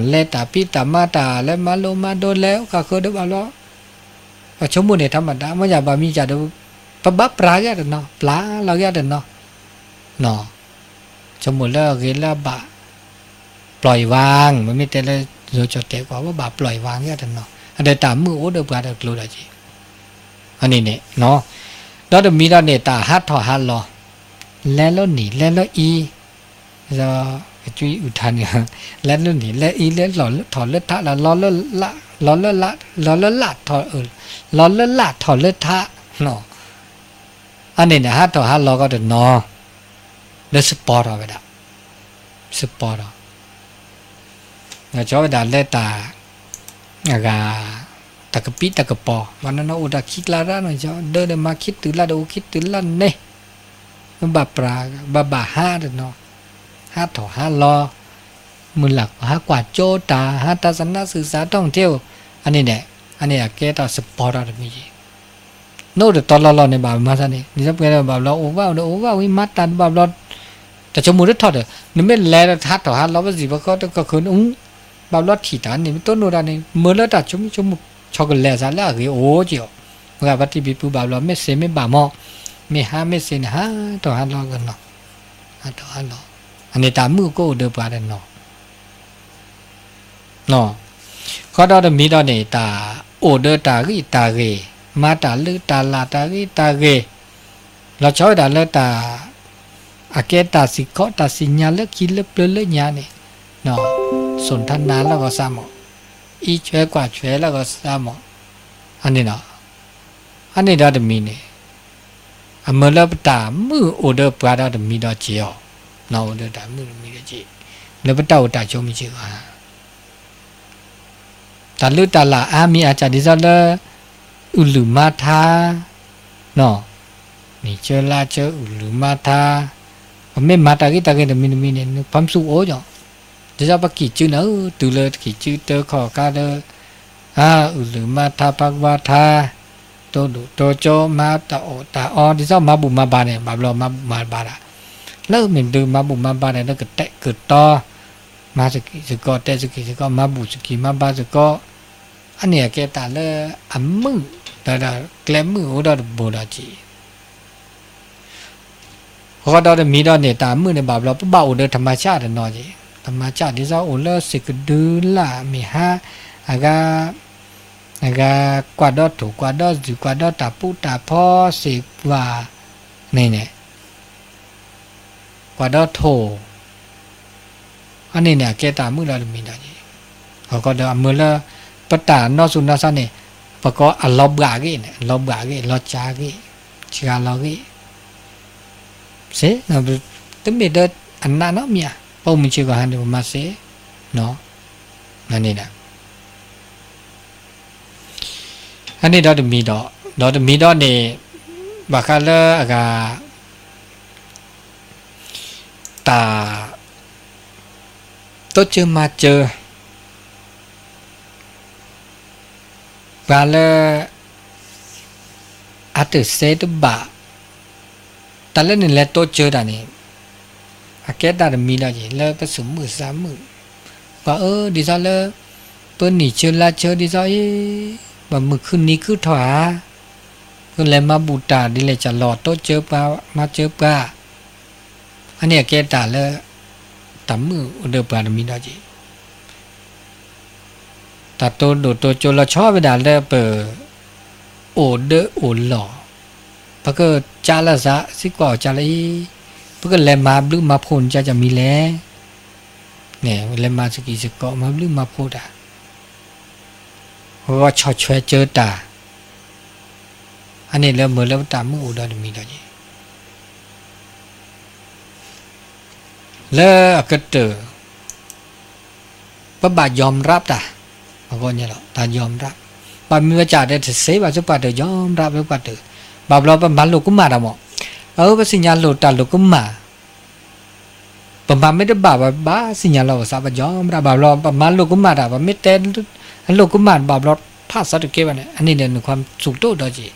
แล้วตาปีตามาตาแล้วมาโลมาโดนแล้วก็คือเด้อมาลอก็ชมเนี่ยธรรมดาไม่อยากบามีจะเด้อปะบับปลาแกเด้อเนาะปลาเราแกเด้อเนาะเนาะชมแล้วเกละบะปล่อยวางมันไม่แต่ละโดยจดแต่กว่าว่าบาปล่อยวางแกเด้อเนาะอันเดตามมือโอ้เด้อปลาเด้อกลัวละจีอันนี้เนี่ยเนาะแล้วเดี๋ยวมีเราเนี่ยตาฮัดถอฮัดรอแล้วหนีแล้วอีจะจุยอุทานเนี่ยแล้วหนีแล้วอีแล้วหล่อถอดเลือดทะแล้วล้อเลือดละล้อเลือดละล้อเลือดละถอดล้อเลือดละถอดเลือดทะเนาะอันนี้เนี่ยฮัดถอฮัดรอก็เด้อเนาะแล้วสปอร์ตเอาไปละสปอร์ตแล้วชอบไปด่าเลือดตาagak tak kepi tak kepo mana nak udah kiklaran aja dah makin tulah dah ukit tulah nih bapra babaha dah no ha thọ ha lo มือหลักหากว่าโจตาหาทัศนศึกษาท่องเที่ยวอันนี้เนี่ยอันนี้แกต่อสปอร์ตอะไรมีโน้ตตอนเราในบาปมาซะนี่จะเป็นบาปเราโอ้ว่าวิมัตตันบาปเราแต่จมูกได้ทอดนี่ไม่แลทัดต่อฮะเราไม่สิว่าก็คือบาปเราถีตานี่ต้นโนรานี่เมื่อเราตัดจมูกช็อกโกแลตซะแล้วโอ้เจียวเมื่อวันที่ปีปูบาปเราไม่เสียไม่บาปหม้อไม่หาไม่เสียนะฮะต่อฮะเรากันเนาะต่อฮะเราอันนี้ตามมือก็เดือบาดเนาะเนาะเขาได้มีตอนนี้ตาโอเดอตากีตาเกมาตาลือตาลาตากีตาเกเราชอบตาเลตาอาเกตาสิเคาะตาสิญญาเลิกคิดเลิกเปลือยญาเนี่ยเนาะสนทนาแล้วก็ซ้ำอีช่วยกว่าช่วยแล้วก็ซ้ำอันนี้เนาะอันนี้ได้มีเนี่ยเมื่อเราตามือโอเดอปลาได้มีดอกเจียวเนาะโอเดอตามือมีดอกเจียวแล้วปตาโอตาชมมีเจียวตาลือตาลาอามีอาจารย์ดิซาเลอุลุมาธาเนาะนี่เจอลาเจออุลุมาธาไม่มาตากิตาเกนมีเนี่ยปั๊มสู้โอ้ยจะจะปักกี่ชื่อเนอะตัวเลยกี่ชื่อเตอขอกาเดอุลุมาธาปักวาธาโตดุโตโจมาตาโอตาออดิซามาบุมาบาเนี่ยบาบลอมาบาละแล้วเหมือนเดิมมาบุมาบาเนี่ยแล้วก็แตะเกิดต่อมาสกิสก็เตสกิสก็มาบุสกิมาบาสก็อันนี้แกตาเลยอันมือแต่แกลมือโอ้ดอโบดาจีเขาก็ได้มีดอเนี่ยตามือในบาปเราปุ๊บบ้าโอเดอธรรมชาตินอจีธรรมชาติที่เราโอเลสิกดูละมีฮะอากากวาดอถูกกวาดอจุกวาดอตาปูตาพ่อสิว่าเนี่ยกวาดอโถอันนี้เนี่ยแกตามือเรามีดอจีเขาก็ได้มือละปตานอสุนัสเนี่ยประกอบอัลลอบกากีเนี่ยลอบกากีลอจากีชิกาลอกีเสนาตั้งแต่เดินอันนั้นเนาะมีอ่ะพอมันชิกาหันเดี๋ยวมาเสเนาะนั่นนี่นะ อันนี้ดอกมีดอกนี่บักคาเลอากาตาโตเจอมาเจอบาเลอาตเซตบะตะเลนี่แลโตเจอดานี่อาเกตาดมีดาจิเลไปสมมือสามมือว่าดิซาเลเปิ้นนี่เจอละเจอดิซาบ่มื้อคืนนี้คือถวาเพิ่นเลยมาบูตาดิเลยจะรอโตเจอปามาเจอปาอันนี้อาเกตาเลตามมืออุดปาดมีดาจิตาโตโดโตโจละชอบไปดาเลเปโอเดโอหล่อปะก็จาละซะสิกว่าจาละปะก็แลมาบลึมาพ่นจะมีแลเนี่ยแลมาสกีสกอมาบลึมาโพดาเพราะว่าชอช่วยเจอตาอันนี้แล้วเมื่อแล้วตามมืออุดรมีดาจิแล้วก็เตอปะบายอมรับตาบางคนเนี่ยหรอตายอมรับบามีว่าจ่าได้เสบาสุปัตยอมรับสุปัตบาบเราปะมันลูกกุมาดามปะสิญญาโลตาลูกกุมาปะมันไม่ได้บาสิญญาเราสาบยอมรับบาเราปะมันลูกกุมาดาบาไม่เต้นลูกกุมารบาเราภาษาตะเกียบเนี่ยอันนี้เนี่ยความสุขโตดอจี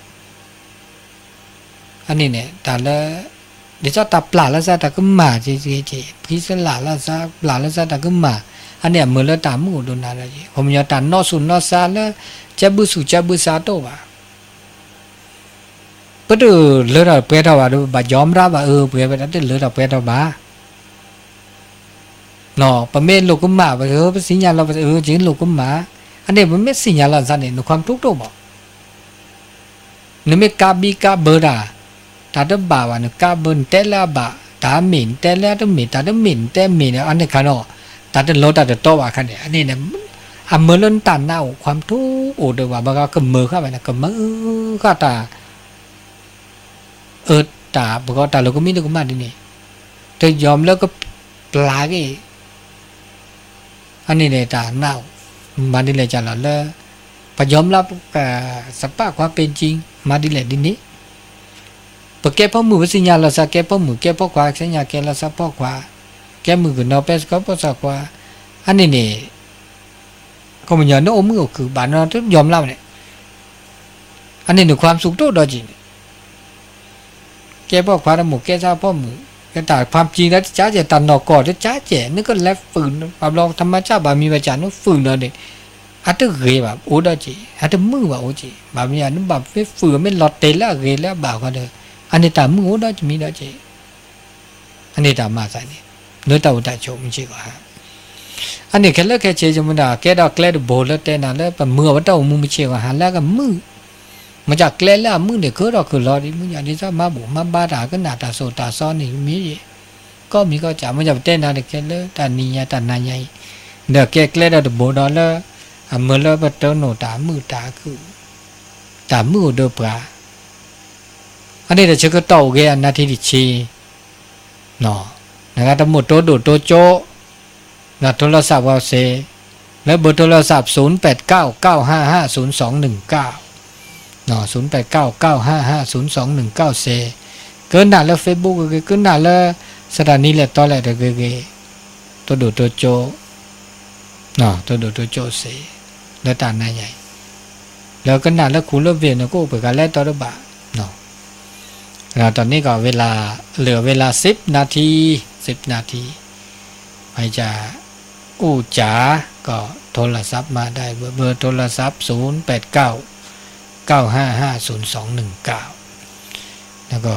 อันนี้เนี่ยแต่ละเดี๋ยวจะตับปลาแล้วซะตะกุมาจีพิสลาแล้วซะปลาแล้วซะตะกุมาอันเนี้ยเมื่อเราตามมือโดนอะไรจีผมอยากตามนอสุนอซาแล้วจะบุสุจะบุษาโตว่ะปะดูเลือดเปรี้ยวว่าดูบายอมรับว่าเปรี้ยวไปนั่นเลือดเปรี้ยวบ้าเนาะปะเมลูกกุมารว่าปะสิญญาเราจริงลูกกุมารอันนี้มันไม่สิญญาเราซะเนี่ยในความทุกข์โตบ่นึกไม่กาบีกาเบอร์ดาตาดบ่าว่านึกกาเบนเตละบ่าตาหมิ่นเตละตะหมิ่นตาดหมิ่นเตหมิ่นอันนี้คันเนาะตาดโลตาดโตว่าคันเนี่ยอันนี้เนี่ยเมื่อล้นตาเน่าความทุกข์โอเดว่าบางก็มือเข้าไปนะก็มือก็ตาตาบอกว่าตาเราก็มีลูกกุมารนี่แต่ยอมแล้วก็ปลากี่อันนี้เนี่ยตาเน่ามาดิเลยจะหล่อเลยพยอมรับกับสภาพความเป็นจริงมาดิเลยดินี้ปะแกพ่อมือสิญญาเราสักแกพ่อมือแกพ่อขวาสิญญาแกเราสักพ่อขวาแกมือก็นอเปสก็พ่อสักขวาอันนี้เนี่ยก็มันอย่างนั้นโอ้มือคือบานเราต้องยอมรับเนี่ยอันนี้หนึ่งความสุขโตดอจีแกพ่อขวาแล้วหมูแกซาพ่อมือแกตาความจริงแล้วจ้าเจตันนอกอดจ้าเจนี่ก็แล้วฝืนความรองธรรมชาติบามีวิจารณ์ฝืนเลยอาจจะเกยแบบโอ้ดอจีอาจจะมือแบบโอ้จีบามีอันนั้นแบบฝืนไม่หลอดเตะแล้วเกยแล้วบ่าวก็เด้ออันนี้ตามือโอ้ดอจีมีดอจีอันนี้ตามาใส่เนี่ยเนื้อตาอุตาโจมันจีกว่าอันนี้แค่เลิกแค่เชื่อจมุนาแค่ดอกแกล้ดูโบแล้วแต่นั่นแล้วแบบมือว่าเต้ามือไม่เชื่อว่าหันแล้วก็มือมันจากแกล้แล้วมือเด็กคือเราคือรอดิมึงอย่างนี้ซะมาบุมาบ้าด่าก็หน้าตาโซตาซ้อนนี่มีก็มีก็จะมันจะเต้นนั่นแค่เลิกแต่นี่ยแต่นายใหญ่เด็กแกล้ดูโบดอแล้วเมื่อแล้วแบบเต้าโนตามือตาคือตามือเดือบปลาอันนี้เราเชื่อก็โตแกอันนาทีดิชีเนาะนะครับทั้งหมดโตดูโตโจนะโทรศัพท์ว่าเซแล้วเบอร์โทรศัพท์0899550219เนาะ0899550219เซเกินหน้าแล้ว Facebook ก็เกินหน้าแล้วสถานีแล้วต่อแล้วก็ตัวดูตัวโจเนาะตัวดูตัวโจเซแล้วตาหน้าใหญ่แล้วก็หน้าแล้วคุณแล้วเวียนก็ไปกันแล้วต่อระบาเนาะตอนนี้ก็เวลาเหลือเวลา10นาทีไปจะอู้จ๋าก็โทรศัพท์มาได้เบอร์โทรศัพท์0899550219แล้วก็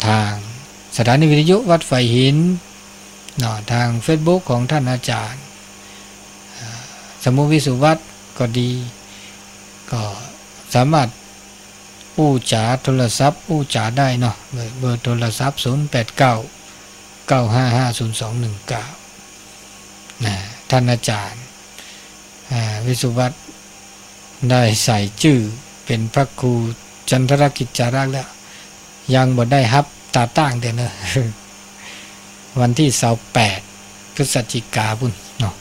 ทางสถานีวิทยุวัดไฟหินเนาะทาง Facebook ของท่านอาจารย์สมุวิสุวัฒน์ก็ดีก็สามารถอู้จ๋าโทรศัพท์อู้จ๋าได้เนาะเบอร์โทรศัพท์0899550219ท่านอาจารย์วิสุวัฒน์ได้ใส่ชื่อเป็นพระครูจันทรกิจจารักษ์แล้วยังบ่ได้ฮับตาตั้งแต่เนอะวันที่28พฤศจิกายนเนาะ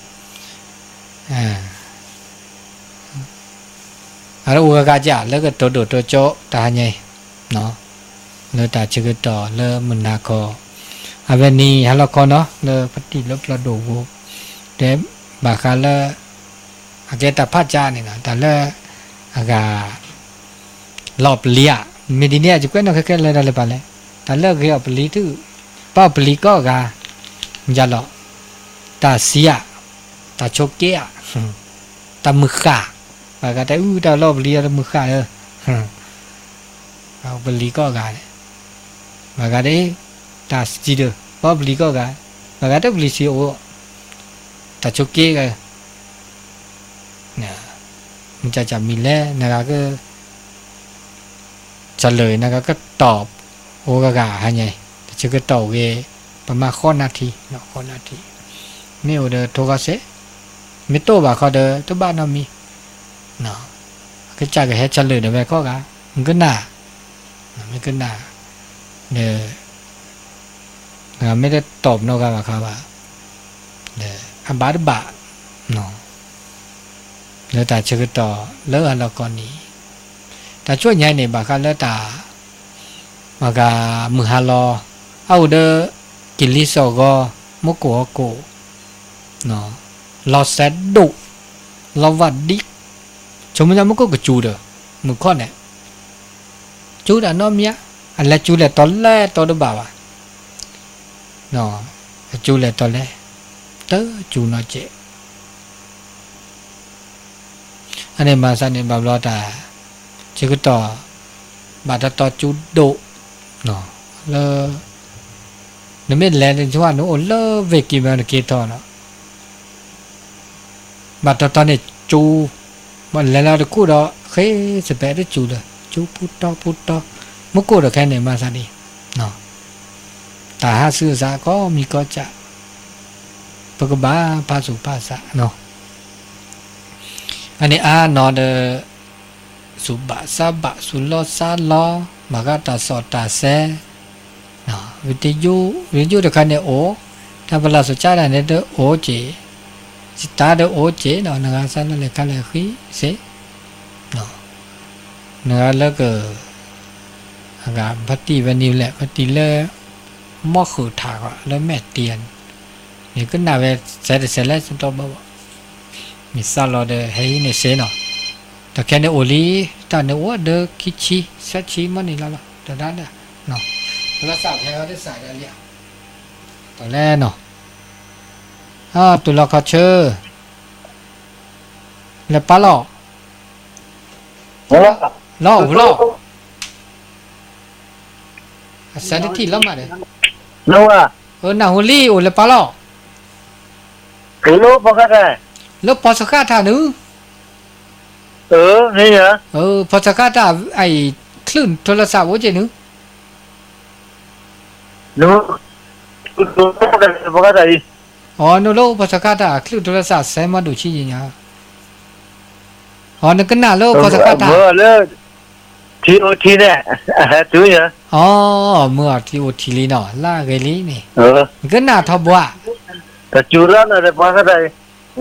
ara uga ja le ka to to cho ta nyai no le ta chi ka to le mna ko ave ni hala ko no le pati lo pla do go de ba kha le age ta pha ja ni na ta le aga lop lia mi di ne ji kwe no ka ke le da le ba le ta le ke op li tu pa pli ko ga ja lo ta sia ta cho ke a ta mu kha ba ga ta ta lop lia ta mu kha leเอาบลีก็กาเลยมากาเดตาจีเดพอบลีก็กามากาเดบลีซีโอตาชกเกกเนี่ยมันจะมีแลนะครับก็เฉลยนะครับก็ตอบโอกากาฮะไงแต่จะก็ตอบเวประมาณข้อนาทีเนาะข้อนาทีนี่โอเดโทกาเซไม่โตบ่าเขาเดตัวบ้านเรามีเนาะก็จะก็ให้เฉลยเดี๋ยวไปก็กามันก็น่าไม่ขึ้นหน้าเนี่ยไม่ได้ตอบนอกกันครับว่าเนี่ยอันบาดบาเนาะแล้วแต่เชื่อต่อเลิกเราก่อนนี้แต่ช่วยยังเนี่ยบางครั้งแล้วแต่มากามือฮาลอเอาเดกิลิสก็มุกโกโกเนาะเราเสดดุเราวัดดิชมมันจะมุกโกกจูเดมือข้อเนี่ยchú đã nói mía anh là chú là to le to đâu bảo à nó chú là to le tớ chú nói chuyện anh em mà sao nên bảo lo ta chứ cái to bà ta to chú độ nó lơ nó biết lẽ đến chỗ nó ổn lơ về kìm mà nó kia to nó bà ta to này chú mà lẽ là được cú đó khế sẽ bé được chú được chú put toมุกโกดแค่ไหนมาซะดิเนาะตาหาซื่อซะก็มีก็จะปกบ้าภาษุภาษะเนาะอันนี้นอเดสุบะซาบะสุโลซาลอมากาตาสอตาเซเนาะวิทยุตะคันเนี่ยโอถ้าเวลาสุจาระเนี่ยเดโอเจสิตาเดโอเจเนาะนะคะซะนั่นแหละคันเลยคือเสเนาะเนื้อแล้วก็อากาศพัติวันนี้แหละพัติเลมอคือถากแล้วแม่เตียนนี่ก็น่าเวเสร็จแล้วฉันต้องบอกมีซาลอเดให้ในเซนเนาะแต่แค่ในโอลีตอนในวัวเดคิชิเซชิมันนี่แล้วแต่ด้านเนาะแล้วสาวให้เขาได้ใส่ได้เลยตอนแรกเนาะตัวเราเขาเชื่อแล้วป้าหล่อหล่อสันติล้อมาเลยนัวนาฮูลี่โอเลปาลอคือรู้ปกติแล้วพอสักท่านึนี่เหรอพอสักท่าไอ้คลื่นโทรศัพท์ว่าเจนึรู้ปกติอ๋อโนโลพอสักท่าคลื่นโทรศัพท์เซมาดูชี้ยังไงอ๋อนึกกันหน้าแล้วพอสักท่าทีโอทีเนี่ยดูเหรออ๋อเมื่อทีโอทีลีเนาะล่าเกลีนี่ก็น่าทบว่าแต่จูรันอะไรปกติ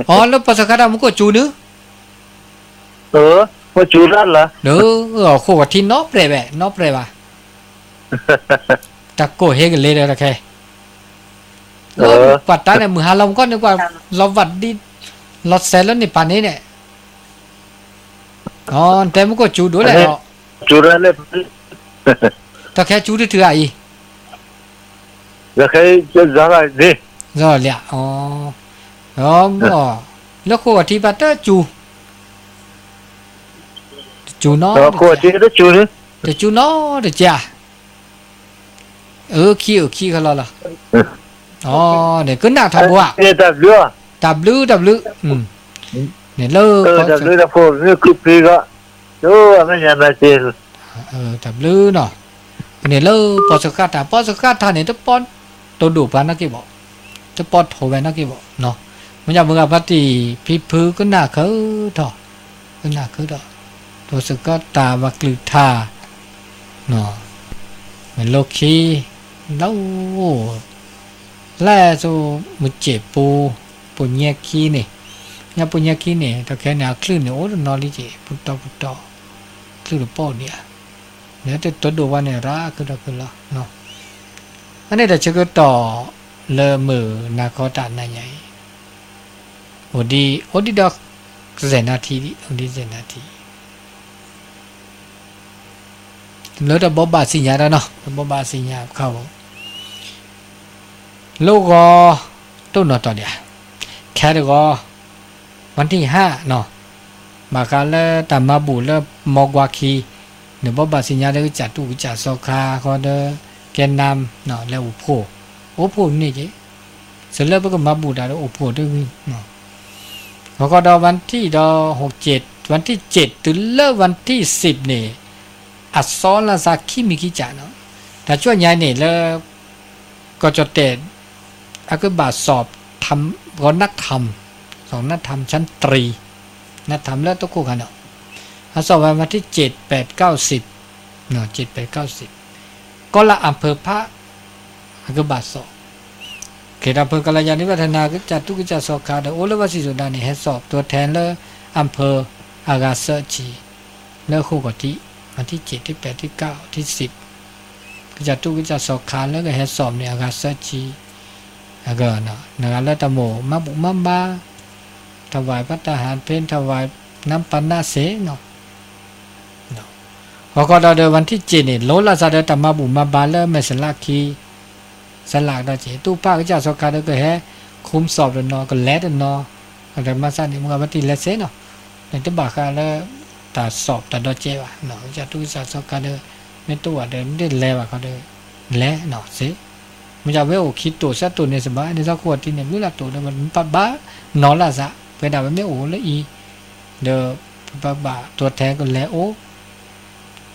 อ๋อแล้วภาษาคัดมันก็จูนึว่าจูรันเหรอโคกที่นอเปรย์นอเปรย์ว่ะตะโกเฮกเลยเลยนะแค่ปัตตาเนี่ยมือหาลมก็นึกว่าเราวัดดีเราเซลล์นี่ปานนี้เนี่ยอ๋อแต่มันก็จูด้วยแหละเนาะจูรันเลยแต่แค่จูที่ถือไอ้แล้วแค่จะอะไรดิเลยอ๋อแล้วโคที่ปัตตาจูเนาะโคที่ก็จูนี่แต่จูเนาะเดี๋ยวจ้าขี้เขาละอ๋อเนี่ยก็น่าทำว่ะW เนี่ยเลิกW นะพวกนี่คลิปนี้ก็ไม่ยังไงเจW เนาะเนี่ยเลิกพอสักท่าเนี่ยจะป้อนตัวดูปานนักกี่บอกจะป้อนโถไปนักกี่บอกเนาะมันอยากเมื่อพัติพิพื้นก็น่าเขาถอก็น่าเขาถอตัวสักตาวักลือท่าเนาะเหมือนโลคีแล้วแล้วsoมุเจ็บปูเนียคีเนี่ยเนี่ยปูเนียคีเนี่ยแต่แค่เนี่ยคลื่นเนี่ยโอ้นอนลิเจพุทธ คือป้อเนี่ยเนี่ยแต่ตัวดูว่าเนี่ยรักคือละเนาะอันนี้แต่เชื่อต่อเลอมือนาคตานาใหญ่โอดีดอกเซนาทีโอดีเซนาทีแล้วแต่บบาสิญญาเนาะบบาสิญญาเข้าลูกก็ตู้นอต่อเดียแค่เด็กก็วันที่5เนาะมาการเลตามมาบูเลมอกวาคีเดี๋ยวบบาสิญญาได้จัดตู้จัดโซคาก็เดแกนนำเนาะแล้วอุโพนี่เจเสร็จแล้วก็มาบูดาแล้วอุโพด้วยเนาะแล้วก็ดอวันที่ดอ67วันที่7ถึงเลิกวันที่10นี่อัดซ้อนละซาคิมิกิจาเนาะแต่ช่วงใหญ่นี่แล้วก็จะเตะอาก็บาสอบทำก็นักธรรม2นักธรรมชั้นตรีนักธรรมแล้วต้องคู่กันเนาะสอบวันที่7 8 9 10เนาะ7 8 9 10ก็ละอำเภอพระอาก็บาสอบเขตอำเภอกัลยาณิวัฒนาก็จัดทุกกิจสอบขาดโอเลวสิสุดานี่ให้สอบตัวแทนแล้วอำเภออากาเซจีแล้วคู่กับที่วันที่7ที่8ที่9ที่10ก็จัดทุกกิจสอบขาดแล้วก็ให้สอบในอากาเซจีแล้วก็เนาะนะครับแล้วตะโมมาบุมาบาถวายพระทหารเพลถวายน้ำปันนาเสเนาะพอก็เดินวันที่7นี่โลละซาเดตมาบุมาบาเลเมสลาคีสลากดาเจตู้ป้าก็จะสกัดก็แฮคุมสอบเดนอก็แลดเนาะแต่มาซานี่มันก็วันที่เลเสเนาะในตบาคาแล้วตาสอบตาดอเจวะเนาะจะตู้สกัดไม่ตัวเดินได้แลวะเขาเด้แลเนาะเสมันจะเวลคิดตัวซะตัวเนี่ยสบายในสักขวดที่เนี่ยรู้ละตัวเนี่ยมันปะบ้านอนละซะไปด่ามันไม่โอ้แล้วอีเด้อปะบ้าตัวแทนก็แลโอ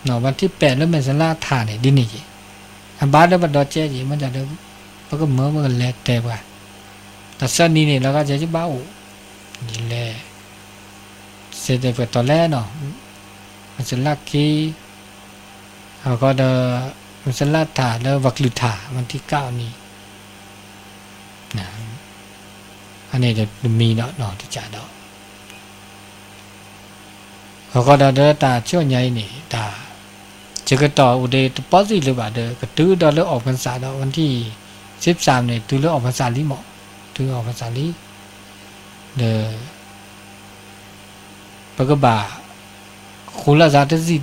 เนาะวันที่8แล้วเมสลาถ่าเนี่ยดินี่อันบ้านแล้วบัดดอเจจีมันจะเด้อมันก็มันก็แลแต่ว่าแต่ซะนี่เนี่ยแล้วก็จะบ้าโอ้นี่แลเสร็จไปตอนแรกเนาะมันจะลักกี้เขาก็เด้อมันสลัดถาแล้ววักลุถาวันที่9นี้นะอันนี้จะมีเนาะที่จ่าดอกเขาก็เดินตาช่วงใหญ่นี่ตาจะก็ต่ออุเดตปอสิหรือบ่าเด้อก็ตื้อดอแล้วออกพรรษาดอกวันที่13นี่ตื้อแล้วออกพรรษาลิเหมาะตื้อออกพรรษาลิเด้อปะก็บ่าคุละซาตสิ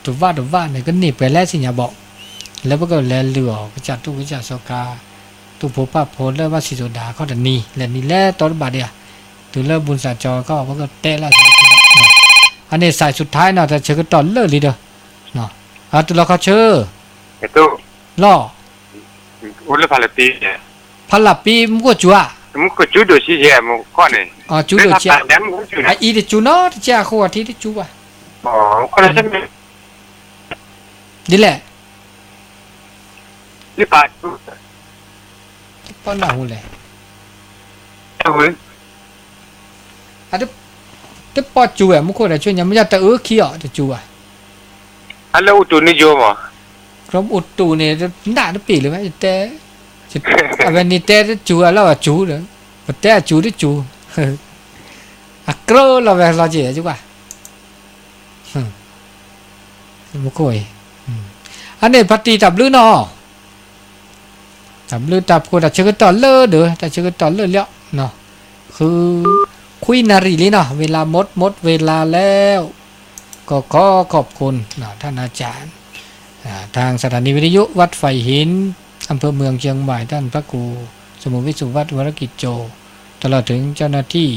ตัวว่าเนี่ยก็หนีไปแล้วสิญาบอกแล้วก็แลเหลือก็จัดทุกวิจารสกาตุโพปะโพแล้วว่าสิโซดาเขาแต่นี่และนี่แลตอนบาดเดียถึงเลิกบุญสัจจอก็มันก็เตะแล้วอันนี้สายสุดท้ายเนาะแต่เชื่อก็ตอนเลิกลีเด้อเนาะตัวเราเขาเชื่อไอ้ตู้ล่ออุลพาลปีพลับปีมันก็จั่วมันก็จุดสิเจมันก้อนนี่จุดเจียไอ้อีเดจูเนาะเจียเขาว่าที่จั่วอ๋อก็เลยใช่มั้ยนี่แหละนี่ปะป้อนหน้าหูเลยอันนี้ปอจูอ่ะมุขอะไรช่วยยังไม่จะตะขี้อ่ะจะจูอ่ะฮัลโหลอุตุนี่โยมอ่ะครบอุตุเนี่ยหน้าจะปีเลยไหมแต่วันนี้แต่จูแล้วอ่ะจูเลยแต่จูที่จูอ่ะกลัวเราแบบเราเจ๋อจูอ่ะมุขเลยอันนี้ปฏิทับลื้อเนาะทับลื้อทับคนแต่เชื่อต่อเลิศเด้อแต่เชื่อต่อเลิศแล้วเนาะคือคุยนารีเลยเนาะเวลาหมดเวลาแล้วก็ขอขอบคุณท่านอาจารย์ทางสถานีวิทยุวัดไฟหินอำเภอเมืองเชียงใหม่ท่านพระครูสมุวิสุวัฒน์วรกิจโจตลอดถึงเจ้าหน้าที่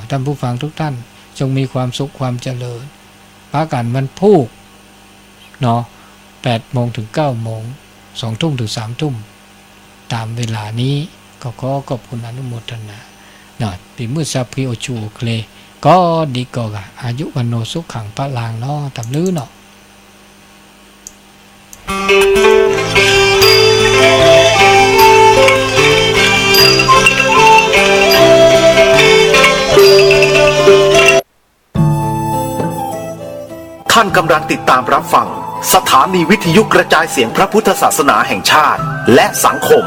ท่านผู้ฟังทุกท่านจงมีความสุขความเจริญพระกันมันพูก8 โมงถึง 9 โมง 2 ทุ่มถึง 3 ทุ่มตามเวลานี้ก็ขอขอบคุณอนุโมทนาปีมือซาพิโอชูเคลก็ดีกว่าอายุวันโนสุขขังพระลางเนาะตำลื้อเนาะท่านกำลังติดตามรับฟังสถานีวิทยุกระจายเสียงพระพุทธศาสนาแห่งชาติและสังคม